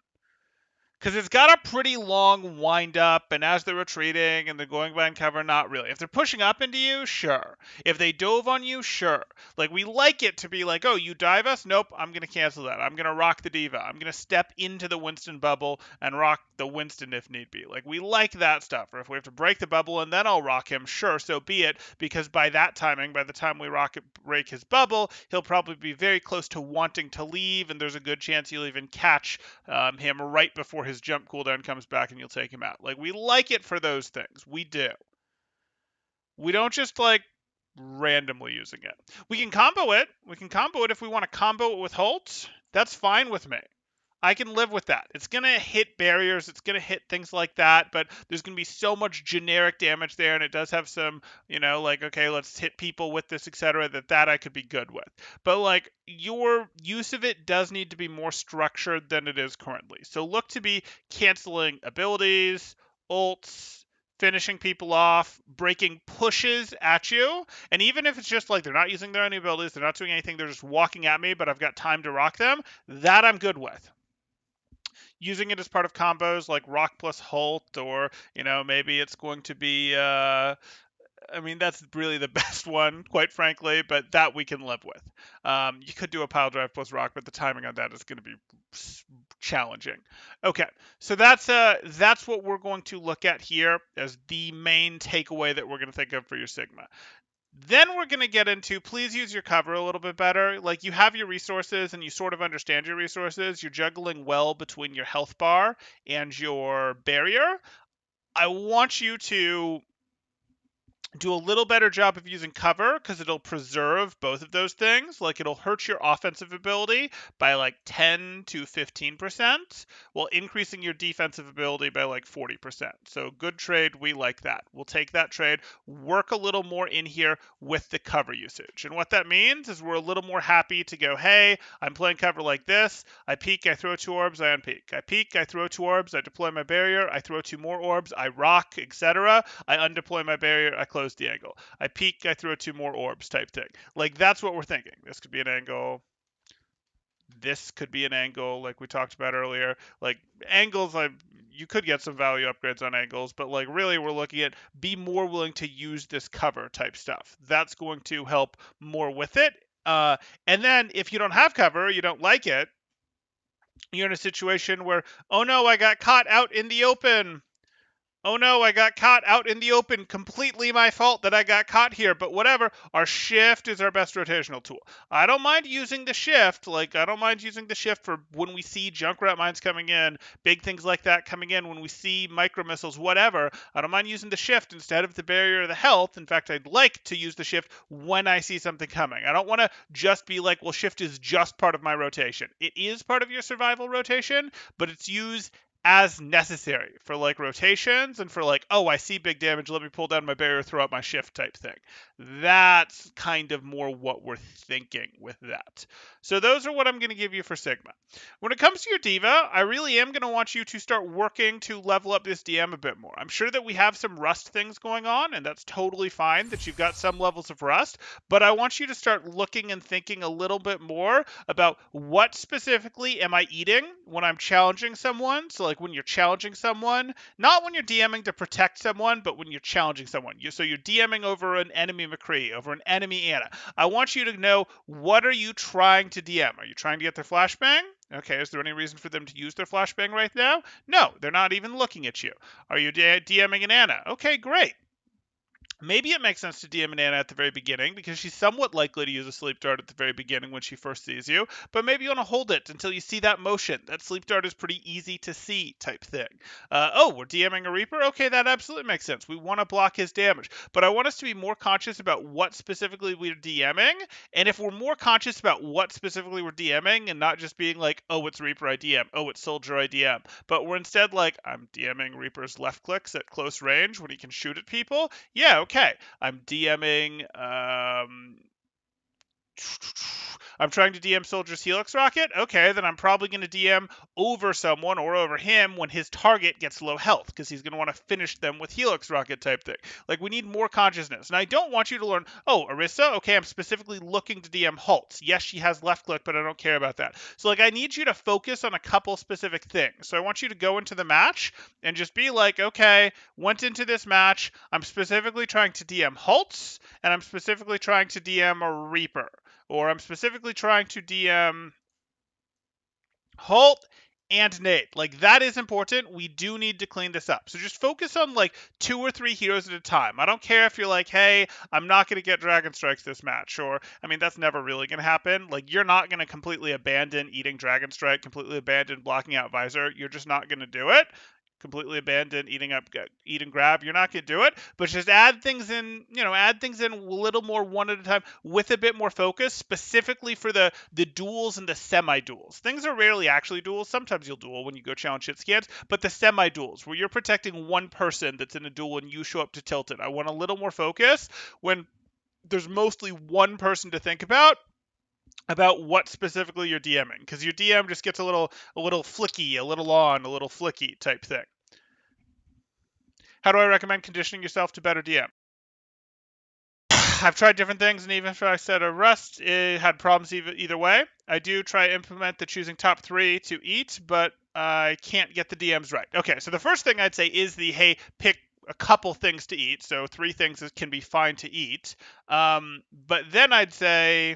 Because it's got a pretty long wind up, and as they're retreating and they're going behind cover, not really. If they're pushing up into you, sure. If they dove on you, sure. Like, we like it to be like, oh, you dive us? Nope, I'm going to cancel that. I'm going to rock the diva. I'm going to step into the Winston bubble and rock the Winston if need be. Like, we like that stuff. Or if we have to break the bubble and then I'll rock him, sure, so be it. Because by that timing, by the time we break his bubble, he'll probably be very close to wanting to leave, and there's a good chance you'll even catch him right before his jump cooldown comes back and you'll take him out. Like, we like it for those things. We do. We don't just like randomly using it. We can combo it. We can combo it if we want to combo it with Holt. That's fine with me. I can live with that. It's going to hit barriers. It's going to hit things like that, but there's going to be so much generic damage there, and it does have some, like, okay, let's hit people with this, etc., that I could be good with. But, like, your use of it does need to be more structured than it is currently. So look to be canceling abilities, ults, finishing people off, breaking pushes at you, and even if it's just like they're not using their own abilities, they're not doing anything, they're just walking at me, but I've got time to rock them, that I'm good with. Using it as part of combos like Rock plus Holt, or, maybe it's going to be, that's really the best one, quite frankly, but that we can live with. You could do a Pile Drive plus Rock, but the timing on that is going to be challenging. Okay, so that's what we're going to look at here as the main takeaway that we're going to think of for your Sigma. Then we're going to get into, please use your cover a little bit better. Like, you have your resources and you sort of understand your resources. You're juggling well between your health bar and your barrier. I want you to do a little better job of using cover, because it'll preserve both of those things. Like, it'll hurt your offensive ability by like 10 to 15%, while increasing your defensive ability by like 40%. So good trade. We like that. We'll take that trade, work a little more in here with the cover usage. And what that means is we're a little more happy to go, hey, I'm playing cover like this. I peek, I throw 2 orbs, I unpeek. I peek, I throw 2 orbs, I deploy my barrier, I throw 2 more orbs, I rock, etc. I undeploy my barrier, I close the angle. I peek, I throw 2 more orbs type thing. Like, that's what we're thinking. This could be an angle. This could be an angle, like we talked about earlier. Like, angles, you could get some value upgrades on angles, but like, really, we're looking at be more willing to use this cover type stuff. That's going to help more with it. And then if you don't have cover, you don't like it, you're in a situation where, oh no, I got caught out in the open. Oh no, I got caught out in the open. Completely my fault that I got caught here, but whatever. Our shift is our best rotational tool. I don't mind using the shift. Like, I don't mind using the shift for when we see Junkrat mines coming in, big things like that coming in, when we see micro missiles, whatever. I don't mind using the shift instead of the barrier or the health. In fact, I'd like to use the shift when I see something coming. I don't want to just be like, well, shift is just part of my rotation. It is part of your survival rotation, but it's used as necessary for like rotations and for like, oh, I see big damage, let me pull down my barrier, throw out my shift type thing. That's kind of more what we're thinking with that. So those are what I'm going to give you for Sigma. When it comes to your Diva, I really am going to want you to start working to level up this DM a bit more. I'm sure that we have some rust things going on, and that's totally fine that you've got some levels of rust, but I want you to start looking and thinking a little bit more about what specifically am I eating when I'm challenging someone. So like, when you're challenging someone, not when you're DMing to protect someone, but when you're challenging someone. So you're DMing over an enemy McCree, over an enemy Anna. I want you to know, what are you trying to DM? Are you trying to get their flashbang? Okay, is there any reason for them to use their flashbang right now? No, they're not even looking at you. Are you DMing an Anna? Okay, great. Maybe it makes sense to DM an Anna at the very beginning, because she's somewhat likely to use a sleep dart at the very beginning when she first sees you, but maybe you want to hold it until you see that motion. That sleep dart is pretty easy to see type thing. Oh, we're DMing a Reaper? Okay, that absolutely makes sense. We want to block his damage, but I want us to be more conscious about what specifically we're DMing, and if we're more conscious about what specifically we're DMing, and not just being like, oh, it's Reaper I DM, oh, it's Soldier I DM, but we're instead like, I'm DMing Reaper's left clicks at close range when he can shoot at people. Yeah, okay. I'm DMing I'm trying to DM Soldier's Helix Rocket. Okay, then I'm probably going to DM over someone or over him when his target gets low health, because he's going to want to finish them with Helix Rocket type thing. Like, we need more consciousness. And I don't want you to learn, oh, Orisa, okay, I'm specifically looking to DM Haltz. Yes, she has left click, but I don't care about that. So, like, I need you to focus on a couple specific things. So I want you to go into the match and just be like, okay, went into this match, I'm specifically trying to DM Haltz, and I'm specifically trying to DM a Reaper. Or I'm specifically trying to DM Holt and Nate. Like, that is important. We do need to clean this up. So just focus on like 2 or 3 heroes at a time. I don't care if you're like, hey, I'm not going to get Dragon Strikes this match. Or, I mean, that's never really going to happen. Like, you're not going to completely abandon eating Dragon Strike, completely abandon blocking out Visor. You're just not going to do it. Completely abandon eating grab. You're not going to do it, but just add things in, add things in a little more one at a time with a bit more focus, specifically for the duels and the semi-duels. Things are rarely actually duels. Sometimes you'll duel when you go challenge shit scans, but the semi-duels where you're protecting one person that's in a duel and you show up to tilt it. I want a little more focus when there's mostly one person to think about what specifically you're DMing, because your DM just gets a little flicky, a little on, a little flicky type thing. How do I recommend conditioning yourself to better DM? I've tried different things, and even if I said a Rust, it had problems either way. I do try to implement the choosing top 3 to eat, but I can't get the DMs right. Okay, so the first thing I'd say is the, hey, pick a couple things to eat. So 3 things that can be fine to eat. But then I'd say...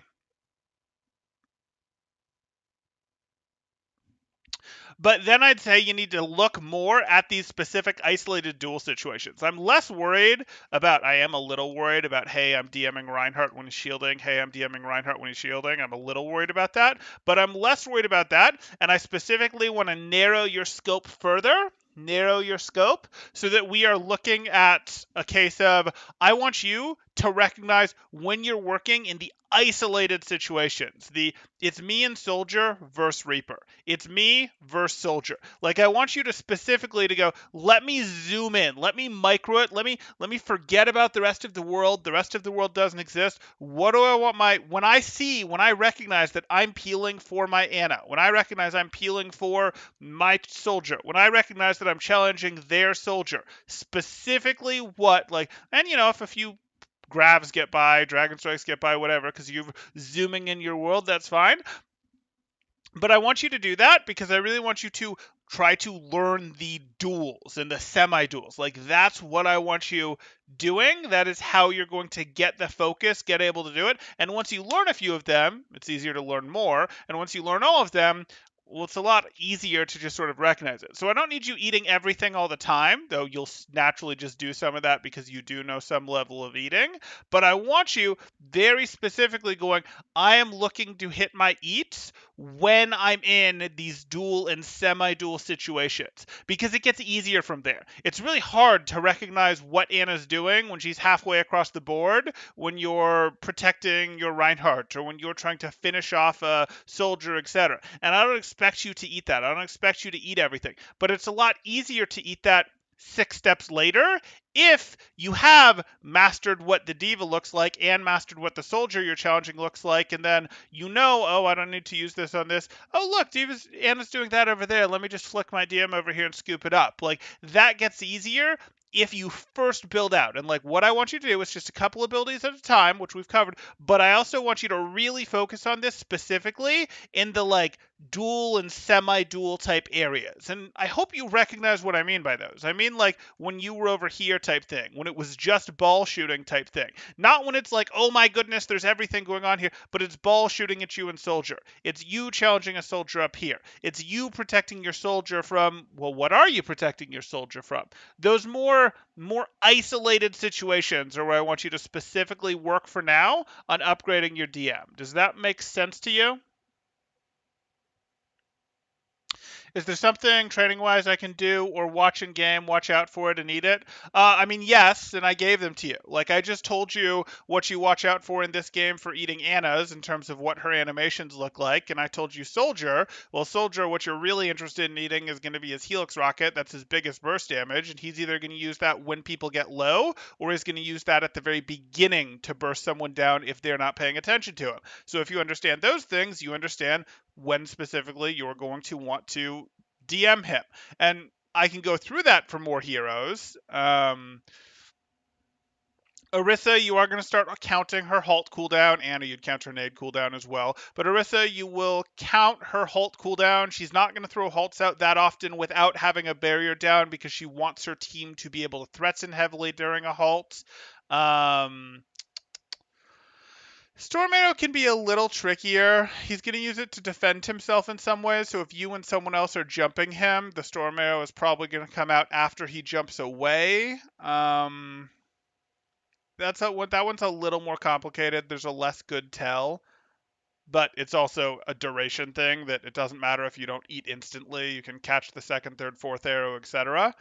But then I'd say you need to look more at these specific isolated duel situations. I am a little worried about, hey, I'm DMing Reinhardt when he's shielding. Hey, I'm DMing Reinhardt when he's shielding. I'm a little worried about that. But I'm less worried about that. And I specifically want to narrow your scope further. So that we are looking at a case of, I want you to recognize when you're working in the isolated situations. It's me and Soldier versus Reaper. It's me versus Soldier. Like, I want you to specifically to go, let me zoom in, let me micro it, let me forget about the rest of the world. The rest of the world doesn't exist. What do I want when I recognize that I'm peeling for my Ana, when I recognize I'm peeling for my Soldier, when I recognize that I'm challenging their Soldier, specifically what, and if a few grabs get by, dragon strikes get by, whatever, because you're zooming in your world, that's fine. But I want you to do that because I really want you to try to learn the duels and the semi-duels. Like, that's what I want you doing. That is how you're going to get the focus, get able to do it. And once you learn a few of them, it's easier to learn more. And once you learn all of them, well, it's a lot easier to just sort of recognize it. So I don't need you eating everything all the time, though you'll naturally just do some of that because you do know some level of eating. But I want you very specifically going, I am looking to hit my eats when I'm in these duel and semi-duel situations, because it gets easier from there. It's really hard to recognize what Anna's doing when she's halfway across the board, when you're protecting your Reinhardt, or when you're trying to finish off a Soldier, etc. And I don't expect you to eat that. I don't expect you to eat everything. But it's a lot easier to eat that 6 steps later if you have mastered what the diva looks like and mastered what the soldier you're challenging looks like, and then oh, I don't need to use this on this. Oh, look, Anna's doing that over there. Let me just flick my DM over here and scoop it up. Like, that gets easier if you first build out. And like, what I want you to do is just a couple abilities at a time, which we've covered, but I also want you to really focus on this specifically in the like dual and semi-dual type areas. And I hope you recognize what I mean by those. I mean, like, when you were over here type thing, when it was just ball shooting type thing. Not when it's like, oh my goodness, there's everything going on here, but it's ball shooting at you and Soldier. It's you challenging a Soldier up here. It's you protecting your Soldier from, well, what are you protecting your Soldier from? Those more isolated situations are where I want you to specifically work for now on upgrading your DM. Does that make sense to you? Is there something training-wise I can do or watch in game, watch out for it and eat it? I mean, yes, and I gave them to you. Like, I just told you what you watch out for in this game for eating Anna's in terms of what her animations look like, and I told you Soldier. Well, Soldier, what you're really interested in eating is going to be his Helix Rocket. That's his biggest burst damage, and he's either going to use that when people get low, or he's going to use that at the very beginning to burst someone down if they're not paying attention to him. So if you understand those things, you understand when specifically you're going to want to DM him. And I can go through that for more heroes. Orisa, you are going to start counting her halt cooldown. Anna, you'd count her nade cooldown as well. But Orisa, you will count her halt cooldown. She's not going to throw halts out that often without having a barrier down because she wants her team to be able to threaten heavily during a halt. Storm Arrow can be a little trickier. He's going to use it to defend himself in some ways, so if you and someone else are jumping him, the Storm Arrow is probably going to come out after he jumps away. That one's a little more complicated. There's a less good tell, but it's also a duration thing that it doesn't matter if you don't eat instantly. You can catch the second, third, fourth arrow, etc.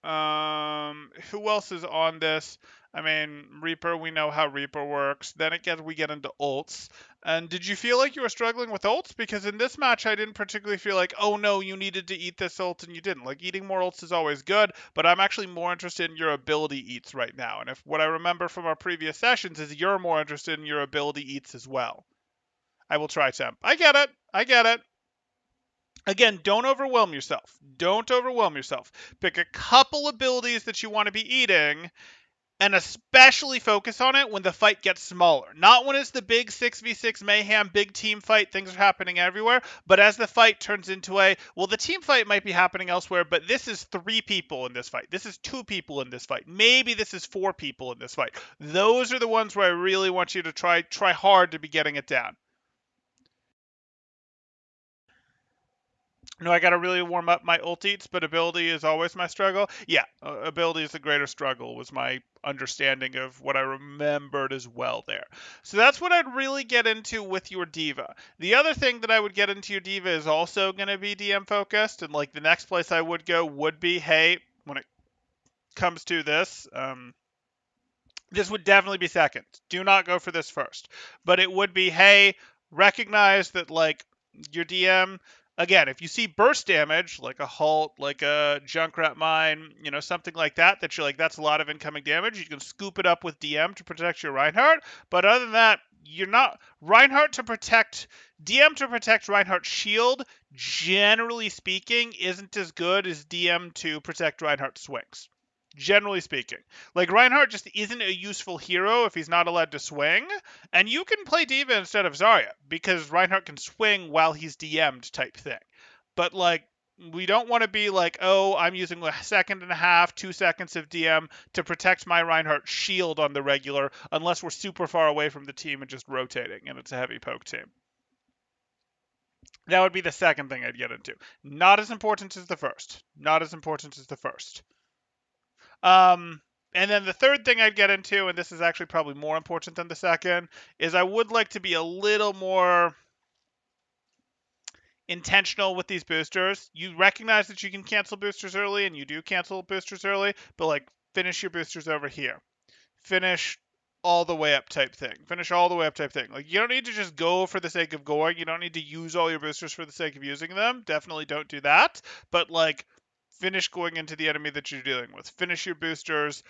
Who else is on this? I mean, Reaper, we know how Reaper works. Then we get into ults. And did you feel like you were struggling with ults? Because in this match, I didn't particularly feel like, oh no, you needed to eat this ult and you didn't. Like, eating more ults is always good, but I'm actually more interested in your ability eats right now. And if what I remember from our previous sessions is you're more interested in your ability eats as well. I will try temp. I get it. Again, don't overwhelm yourself. Don't overwhelm yourself. Pick a couple abilities that you want to be eating, and especially focus on it when the fight gets smaller. Not when it's the big 6v6 mayhem, big team fight, things are happening everywhere, but as the fight turns into the team fight might be happening elsewhere, but this is 3 people in this fight. This is 2 people in this fight. Maybe this is 4 people in this fight. Those are the ones where I really want you to try hard to be getting it down. No, I got to really warm up my ult eats, but ability is always my struggle. Yeah, ability is the greater struggle was my understanding of what I remembered as well there. So that's what I'd really get into with your diva. The other thing that I would get into your diva is also going to be DM focused, and like the next place I would go would be, hey, when it comes to this, this would definitely be second. Do not go for this first. But it would be, hey, recognize that like your DM, again, if you see burst damage, like a halt, like a Junkrat Mine, something like that, that you're like, that's a lot of incoming damage, you can scoop it up with DM to protect your Reinhardt. But other than that, you're not Reinhardt to protect DM to protect Reinhardt's shield, generally speaking, isn't as good as DM to protect Reinhardt's swings. Generally speaking. Like, Reinhardt just isn't a useful hero if he's not allowed to swing, and you can play Diva instead of Zarya, because Reinhardt can swing while he's DM'd type thing. But, like, we don't want to be like, oh, I'm using a second and a half, 2 seconds of DM to protect my Reinhardt shield on the regular, unless we're super far away from the team and just rotating, and it's a heavy poke team. That would be the second thing I'd get into. Not as important as the first. And then the third thing I'd get into, and this is actually probably more important than the second, is I would like to be a little more intentional with these boosters. You recognize that you can cancel boosters early, and you do cancel boosters early, but like, finish your boosters over here. Finish all the way up type thing. Like, you don't need to just go for the sake of going. You don't need to use all your boosters for the sake of using them. Definitely don't do that. But like, finish going into the enemy that you're dealing with. Finish your boosters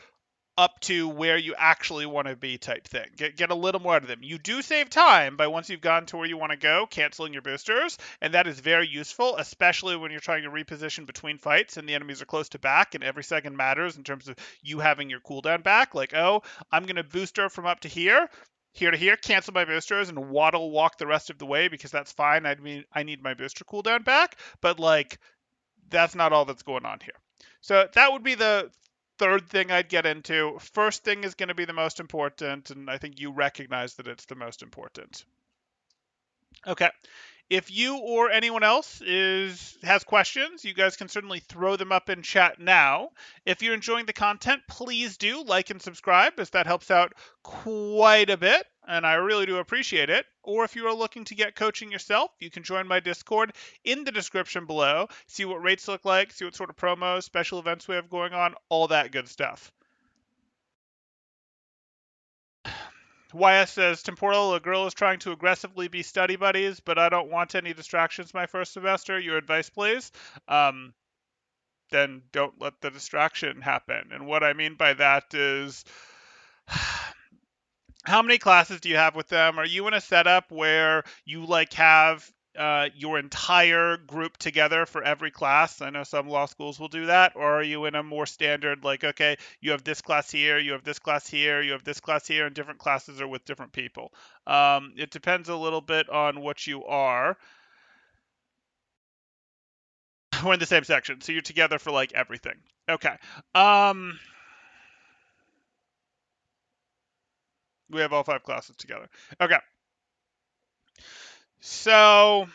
up to where you actually want to be type thing. Get a little more out of them. You do save time by once you've gotten to where you want to go, canceling your boosters, and that is very useful, especially when you're trying to reposition between fights and the enemies are close to back and every second matters in terms of you having your cooldown back. Like, oh, I'm going to booster from up to here to here, cancel my boosters and walk the rest of the way because that's fine. I need my booster cooldown back, but like, that's not all that's going on here. So that would be the third thing I'd get into. First thing is going to be the most important, and I think you recognize that it's the most important. Okay. If you or anyone else has questions, you guys can certainly throw them up in chat now. If you're enjoying the content, please do like and subscribe, as that helps out quite a bit, and I really do appreciate it. or if you are looking to get coaching yourself, you can join my Discord in the description below, see what rates look like, see what sort of promos, special events we have going on, all that good stuff. YS says, Temporal, a girl is trying to aggressively be study buddies, but I don't want any distractions my first semester. Your advice, please? Then don't let the distraction happen. And what I mean by that is, how many classes do you have with them? Are you in a setup where you like have your entire group together for every class? I know some law schools will do that. Or are you in a more standard, like, okay, you have this class here, you have this class here, you have this class here, and different classes are with different people? It depends a little bit on what you are. We're in the same section, so you're together for like everything. Okay. We have all 5 classes together. Okay. So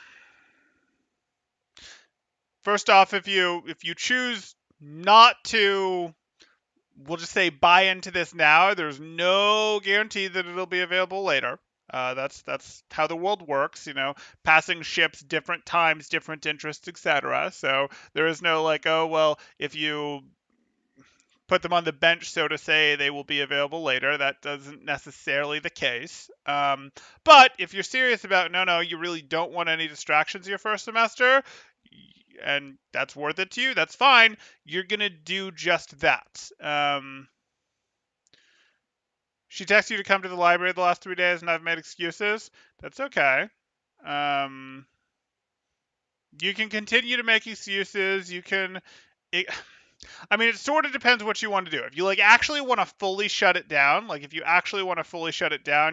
first off, if you choose not to, we'll just say, buy into this now, there's no guarantee that it'll be available later. That's how the world works, passing ships, different times, different interests, etc. So there is no like, oh well, if you put them on the bench, so to say, they will be available later. That doesn't necessarily the case. But if you're serious about, no, you really don't want any distractions your first semester, and that's worth it to you, that's fine. You're going to do just that. She texted you to come to the library the last 3 days, and I've made excuses. That's okay. You can continue to make excuses. You can... It sort of depends what you want to do. If you actually want to fully shut it down,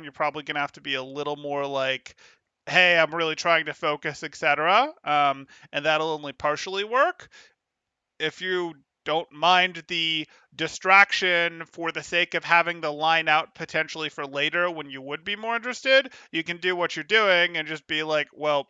you're probably going to have to be a little more like, hey, I'm really trying to focus, etc. And that'll only partially work. If you don't mind the distraction for the sake of having the line out potentially for later when you would be more interested, you can do what you're doing and just be like, well,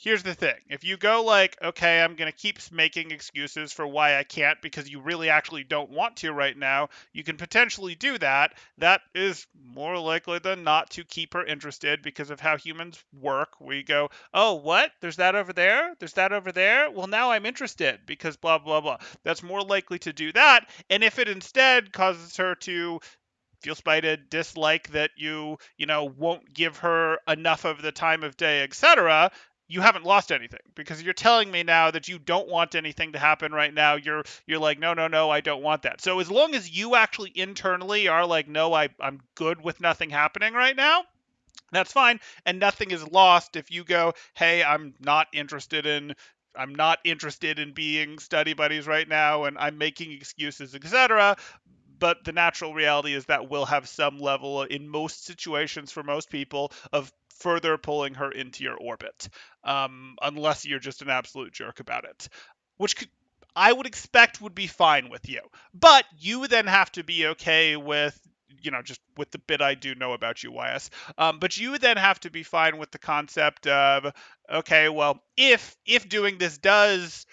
here's the thing. If you go like, okay, I'm going to keep making excuses for why I can't because you really actually don't want to right now, you can potentially do that. That is more likely than not to keep her interested because of how humans work. We go, oh, what? There's that over there? There's that over there? Well, now I'm interested because blah, blah, blah. That's more likely to do that. And if it instead causes her to feel spited, dislike that you won't give her enough of the time of day, etc., you haven't lost anything because you're telling me now that you don't want anything to happen right now. You're like, no, I don't want that. So as long as you actually internally are like, no, I'm good with nothing happening right now, that's fine. And nothing is lost if you go, hey, I'm not interested in being study buddies right now, and I'm making excuses, etc. But the natural reality is that will have some level in most situations for most people of further pulling her into your orbit, unless you're just an absolute jerk about it, which I would expect would be fine with you. But you then have to be okay with, just with the bit I do know about you, YS. But you then have to be fine with the concept of, okay, well, if doing this does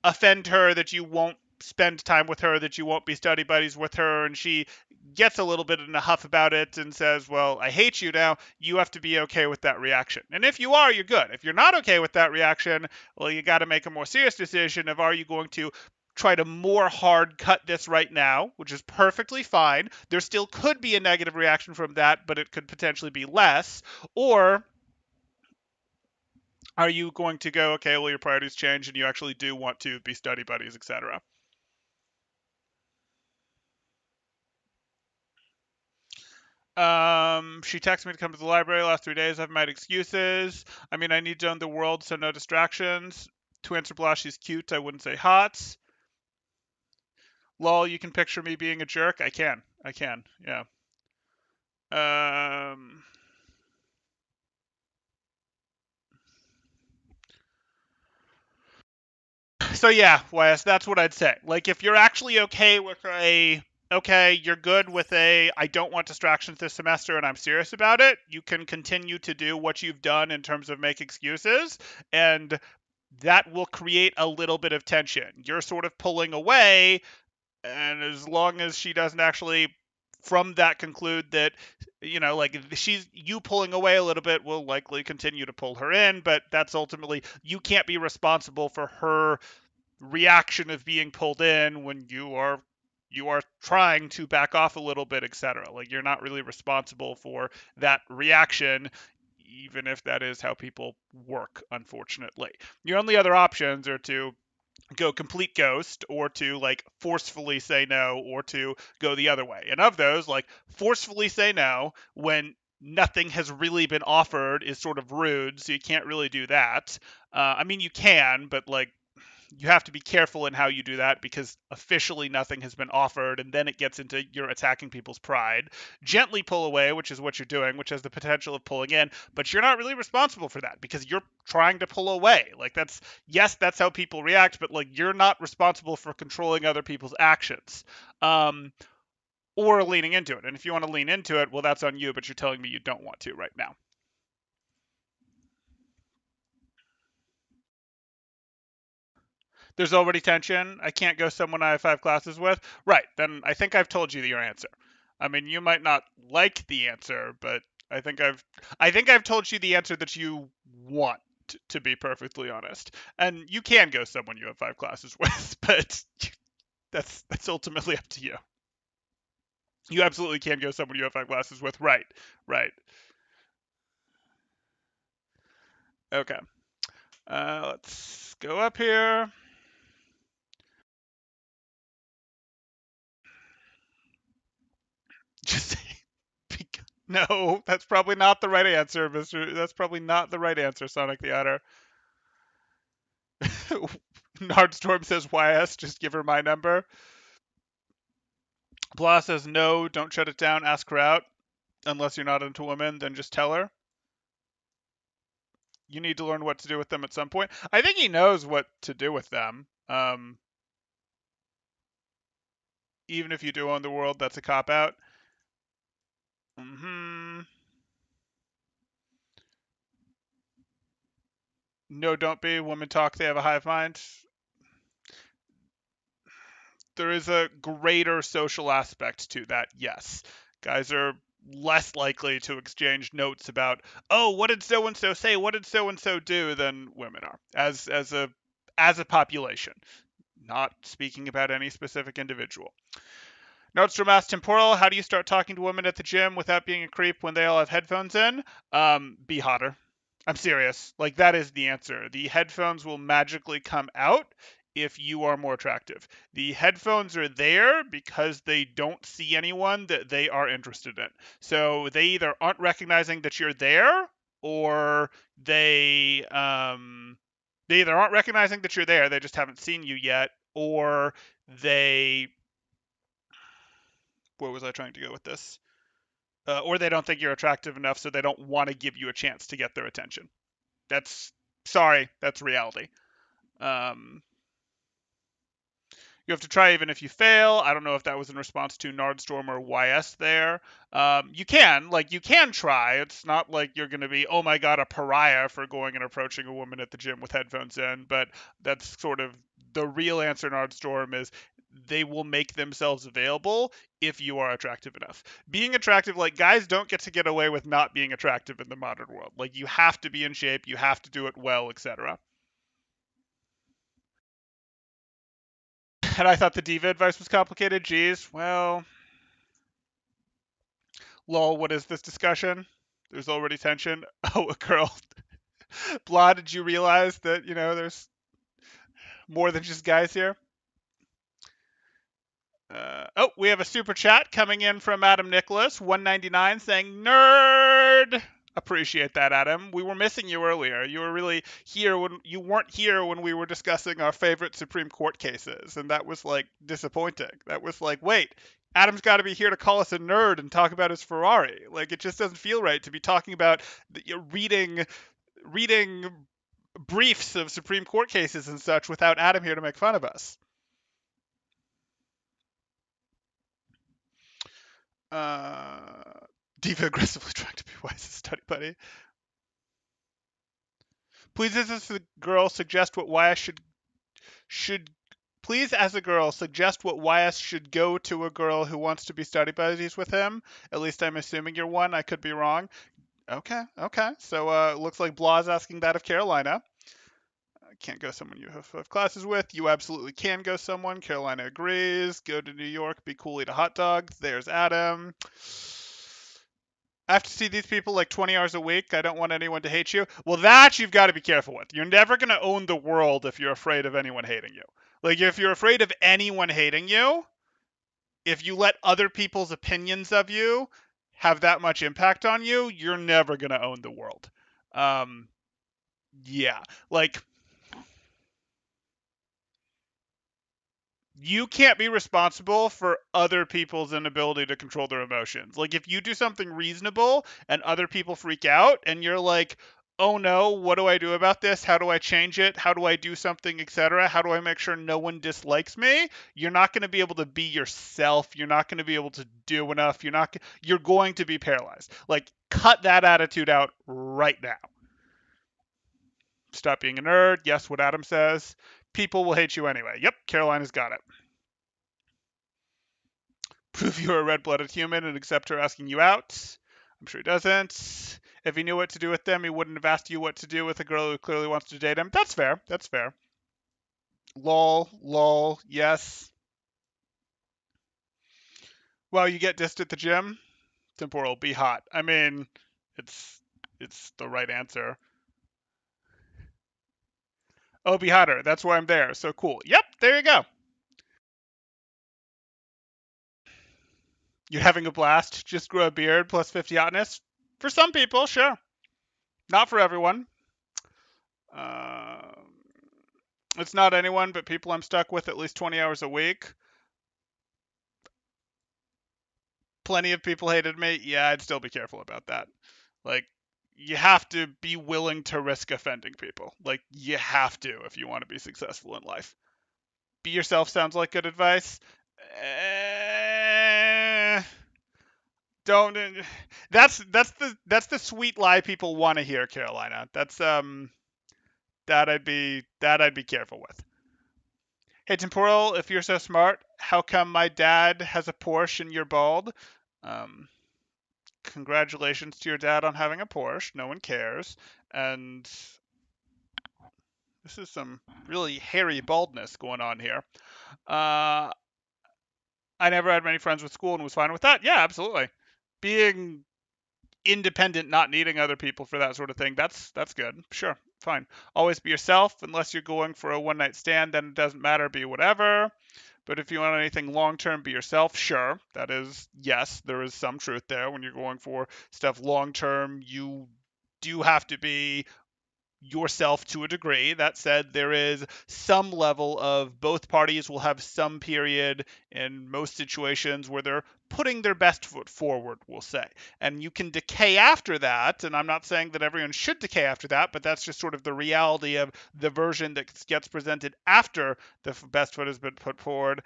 offend her, that you won't spend time with her, that you won't be study buddies with her, and she gets a little bit in a huff about it and says, well, I hate you now, you have to be okay with that reaction. And if you are, you're good. If you're not okay with that reaction, well, you got to make a more serious decision of, are you going to try to more hard cut this right now, which is perfectly fine. There still could be a negative reaction from that, but it could potentially be less. Or are you going to go, okay, well, your priorities change and you actually do want to be study buddies, etc.? She texted me to come to the library last 3 days. I've made excuses. I need to own the world, so no distractions. To answer Blush, she's cute. I wouldn't say hot. Lol, you can picture me being a jerk? I can, yeah. So yeah, Wes, that's what I'd say. Like, if you're actually okay with you're good with I don't want distractions this semester and I'm serious about it, you can continue to do what you've done in terms of make excuses, and that will create a little bit of tension. You're sort of pulling away, and as long as she doesn't actually from that conclude that, like you pulling away a little bit will likely continue to pull her in, but that's ultimately, you can't be responsible for her reaction of being pulled in when you are trying to back off a little bit, etc. Like, you're not really responsible for that reaction, even if that is how people work, unfortunately. Your only other options are to go complete ghost, or to like forcefully say no, or to go the other way. And of those, like, forcefully say no when nothing has really been offered is sort of rude, so you can't really do that. I mean, you can, but like, you have to be careful in how you do that, because officially nothing has been offered, and then it gets into you're attacking people's pride. Gently pull away, which is what you're doing, which has the potential of pulling in, but you're not really responsible for that because you're trying to pull away. Like, that's how people react, but like, you're not responsible for controlling other people's actions. Or leaning into it. And if you want to lean into it, well, that's on you, but you're telling me you don't want to right now. There's already tension. I can't go someone I have 5 classes with. Right, then I think I've told you your answer. I mean, you might not like the answer, but I think I've told you the answer that you want, to be perfectly honest. And you can go someone you have 5 classes with, but that's ultimately up to you. You absolutely can go someone you have 5 classes with. Right. Right. Okay. Let's go up here. Just no, that's probably not the right answer, Mister. That's probably not the right answer, Sonic the Otter. Nardstorm says YS, just give her my number. Blah says no, don't shut it down, ask her out. Unless you're not into women, then just tell her. You need to learn what to do with them at some point. I think he knows what to do with them. Even if you do own the world, that's a cop out. No, don't be. Women talk, they have a hive mind. There is a greater social aspect to that, yes. Guys are less likely to exchange notes about, oh, what did so and so say, what did so and so do, than women are, as a population. Not speaking about any specific individual. Nordstrom asked Temporal, how do you start talking to women at the gym without being a creep when they all have headphones in? Be hotter. I'm serious. Like, that is the answer. The headphones will magically come out if you are more attractive. The headphones are there because they don't see anyone that they are interested in. So they either aren't recognizing that you're there, or they either aren't recognizing that you're there, they just haven't seen you yet, or they, where was I trying to go with this? Or they don't think you're attractive enough, so they don't want to give you a chance to get their attention. That's reality. Um, you have to try even if you fail. I don't know if that was in response to Nardstorm or YS there. You can try. It's not like you're going to be, oh my god, a pariah for going and approaching a woman at the gym with headphones in, but that's sort of the real answer, Nardstorm, is they will make themselves available if you are attractive enough. Being attractive, like, guys don't get away with not being attractive in the modern world. Like, you have to be in shape, you have to do it well, etc. And I thought the diva advice was complicated. Geez, well, lol, what is this discussion? There's already tension. Oh, a girl. Blah, did you realize that, there's more than just guys here? We have a super chat coming in from Adam Nicholas, 199, saying, nerd! Appreciate that, Adam. We were missing you earlier. You were really here when you weren't here when we were discussing our favorite Supreme Court cases, and that was like disappointing. That was like, wait, Adam's got to be here to call us a nerd and talk about his Ferrari. Like, it just doesn't feel right to be talking about reading briefs of Supreme Court cases and such without Adam here to make fun of us. Diva aggressively trying to be Wise's study buddy. Please, is this the girl suggest what Wise should Please, as a girl, suggest what YS should go to a girl who wants to be study buddies with him. At least I'm assuming you're one. I could be wrong. Okay, okay. So it looks like Blah's asking that of Carolina. Can't go someone you have classes with. You absolutely can go someone. Carolina agrees. Go to New York. Be cool. Eat a hot dog. There's Adam. I have to see these people like 20 hours a week. I don't want anyone to hate you. Well, that you've got to be careful with. You're never going to own the world if you're afraid of anyone hating you. Like, if you're afraid of anyone hating you, if you let other people's opinions of you have that much impact on you, you're never going to own the world. Yeah. Like, you can't be responsible for other people's inability to control their emotions. Like, if you do something reasonable and other people freak out and you're like, oh no, what do I do about this? How do I change it? How do I do something, etc.? How do I make sure no one dislikes me? You're not going to be able to be yourself. You're not going to be able to do enough. You're going to be paralyzed. Like, cut that attitude out right now. Stop being a nerd. Yes, what Adam says. People will hate you anyway. Yep, Carolina's got it. Prove you're a red-blooded human and accept her asking you out. I'm sure he doesn't. If he knew what to do with them, he wouldn't have asked you what to do with a girl who clearly wants to date him. That's fair. That's fair. Lol, lol, yes. Well, you get dissed at the gym. Temporal, be hot. I mean, it's the right answer. Oh, be hotter. That's why I'm there. So cool. Yep, there you go. You're having a blast. Just grow a beard plus 50 hotness. For some people, sure. Not for everyone. It's not anyone, but people I'm stuck with at least 20 hours a week. Plenty of people hated me. Yeah, I'd still be careful about that. Like, you have to be willing to risk offending people. Like, you have to if you want to be successful in life. Be yourself sounds like good advice. Don't. That's the sweet lie people want to hear, Carolina. That I'd be careful with. Hey, Temporal, if you're so smart, how come my dad has a Porsche and you're bald? Um, Congratulations to your dad on having a Porsche. No one cares. And this is some really hairy baldness going on here. I never had many friends with school and was fine with that. Yeah, absolutely. Being independent, not needing other people for that sort of thing, that's good. Sure, fine. Always be yourself. Unless you're going for a one-night stand, then it doesn't matter. Be whatever. But if you want anything long-term, be yourself. Sure, that is, yes, there is some truth there. When you're going for stuff long-term, you do have to be yourself to a degree. That said, there is some level of both parties will have some period in most situations where they're putting their best foot forward, we'll say. And you can decay after that, and I'm not saying that everyone should decay after that, but that's just sort of the reality of the version that gets presented after the best foot has been put forward,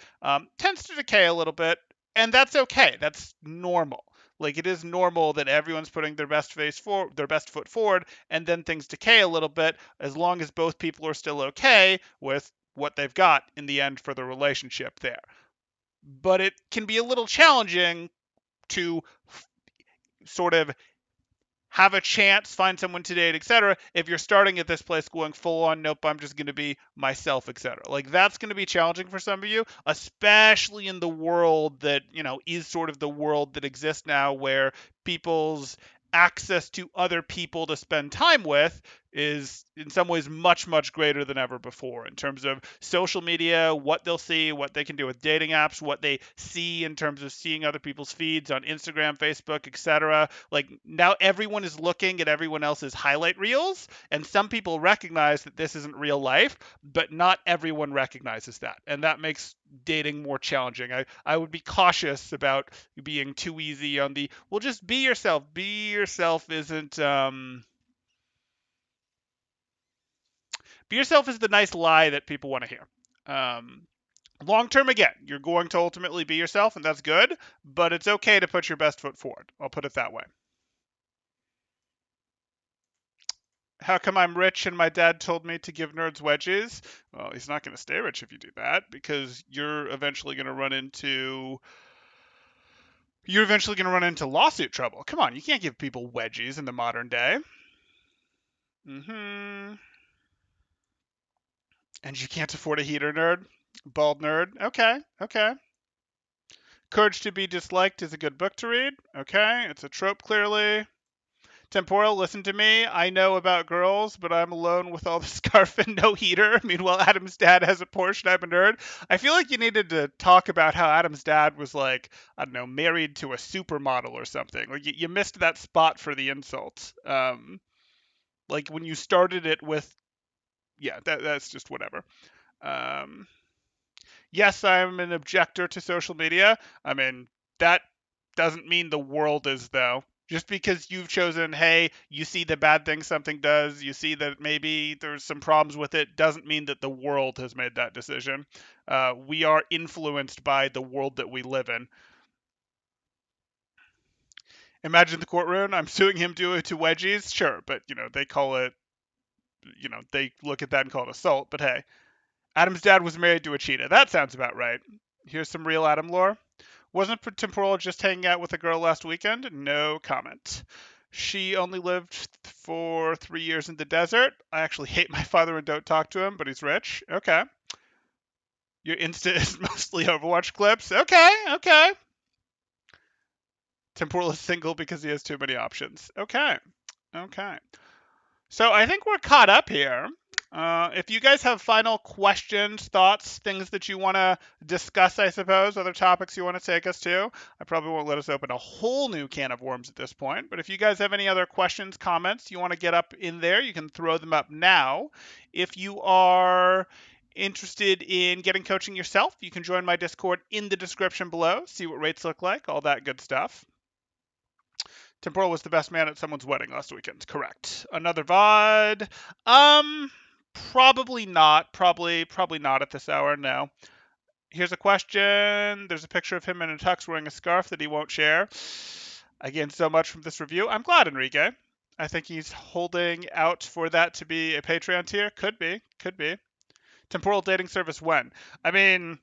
tends to decay a little bit, and that's okay. That's normal. Like, it is normal that everyone's putting their best foot forward, and then things decay a little bit, as long as both people are still okay with what they've got in the end for the relationship there. But it can be a little challenging to sort of have a chance, find someone to date, etc. If you're starting at this place going full on, nope, I'm just going to be myself, etc. Like, that's going to be challenging for some of you, especially in the world that, is sort of the world that exists now, where people's access to other people to spend time with is in some ways much, much greater than ever before in terms of social media, what they'll see, what they can do with dating apps, what they see in terms of seeing other people's feeds on Instagram, Facebook, etc. Like, now everyone is looking at everyone else's highlight reels, and some people recognize that this isn't real life, but not everyone recognizes that. And that makes dating more challenging. I would be cautious about being too easy on the, well, just be yourself. Be yourself isn't be yourself is the nice lie that people want to hear. Long term, again, you're going to ultimately be yourself, and that's good, but it's okay to put your best foot forward. I'll put it that way. How come I'm rich and my dad told me to give nerds wedgies? Well, he's not going to stay rich if you do that because you're eventually going to run into lawsuit trouble. Come on, you can't give people wedgies in the modern day. And you can't afford a heater, nerd? Bald nerd? Okay, okay. Courage to be Disliked is a good book to read. Okay, it's a trope, clearly. Temporal, listen to me. I know about girls, but I'm alone with all the scarf and no heater. Meanwhile, Adam's dad has a Porsche and I'm a nerd. I feel like you needed to talk about how Adam's dad was like, I don't know, married to a supermodel or something. Like you missed that spot for the insult. Like when you started it with, yeah, that's just whatever. Um, yes, I'm an objector to social media. I mean, that doesn't mean the world is, though. Just because you've chosen, hey, you see the bad thing something does, you see that maybe there's some problems with it, doesn't mean that the world has made that decision. We are influenced by the world that we live in. Imagine the courtroom. I'm suing him due to wedgies. Sure, but they call it, they look at that and call it assault. But hey, Adam's dad was married to a cheetah. That sounds about right. Here's some real Adam lore. Wasn't Temporal just hanging out with a girl last weekend? No comment. She only lived for 3 years in the desert. I actually hate my father and don't talk to him, but he's rich. Okay. Your Insta is mostly Overwatch clips. Okay, okay. Temporal is single because he has too many options. Okay, okay. So I think we're caught up here. If you guys have final questions, thoughts, things that you want to discuss, I suppose, other topics you want to take us to, I probably won't let us open a whole new can of worms at this point. But if you guys have any other questions, comments you want to get up in there, you can throw them up now. If you are interested in getting coaching yourself, you can join my Discord in the description below, see what rates look like, all that good stuff. Temporal was the best man at someone's wedding last weekend. Correct. Another VOD. Probably not. Probably not at this hour. No. Here's a question. There's a picture of him in a tux wearing a scarf that he won't share. I gained so much from this review. I'm glad, Enrique. I think he's holding out for that to be a Patreon tier. Could be. Could be. Temporal dating service when? I mean,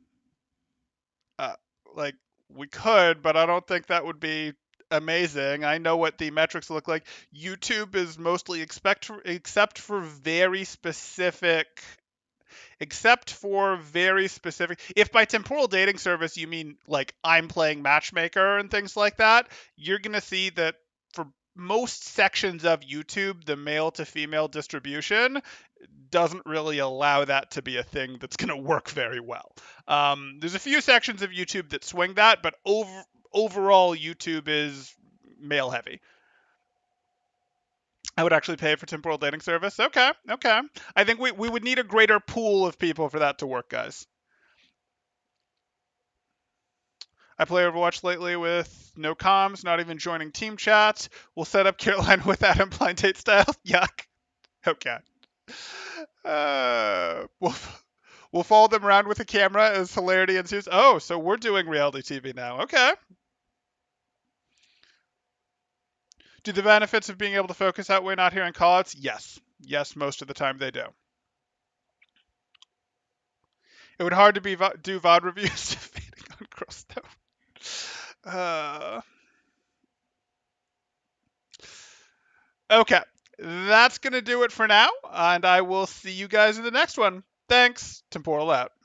uh, like, we could, but I don't think that would be amazing. I know what the metrics look like. YouTube is mostly except for very specific. If by temporal dating service you mean like I'm playing matchmaker and things like that, you're going to see that for most sections of YouTube, the male to female distribution doesn't really allow that to be a thing that's going to work very well. There's a few sections of YouTube that swing that, but overall, YouTube is male heavy. I would actually pay for temporal dating service. Okay, okay. I think we would need a greater pool of people for that to work, guys. I play Overwatch lately with no comms, not even joining team chats. We'll set up Caroline with Adam blind date style. Yuck. Okay. We'll follow them around with a camera as hilarity ensues. Oh, so we're doing reality TV now. Okay. Do the benefits of being able to focus outweigh not hearing callouts? Yes. Yes, most of the time they do. It would hard to do VOD reviews fading on girls though. Okay. That's going to do it for now, and I will see you guys in the next one. Thanks. Temporal out.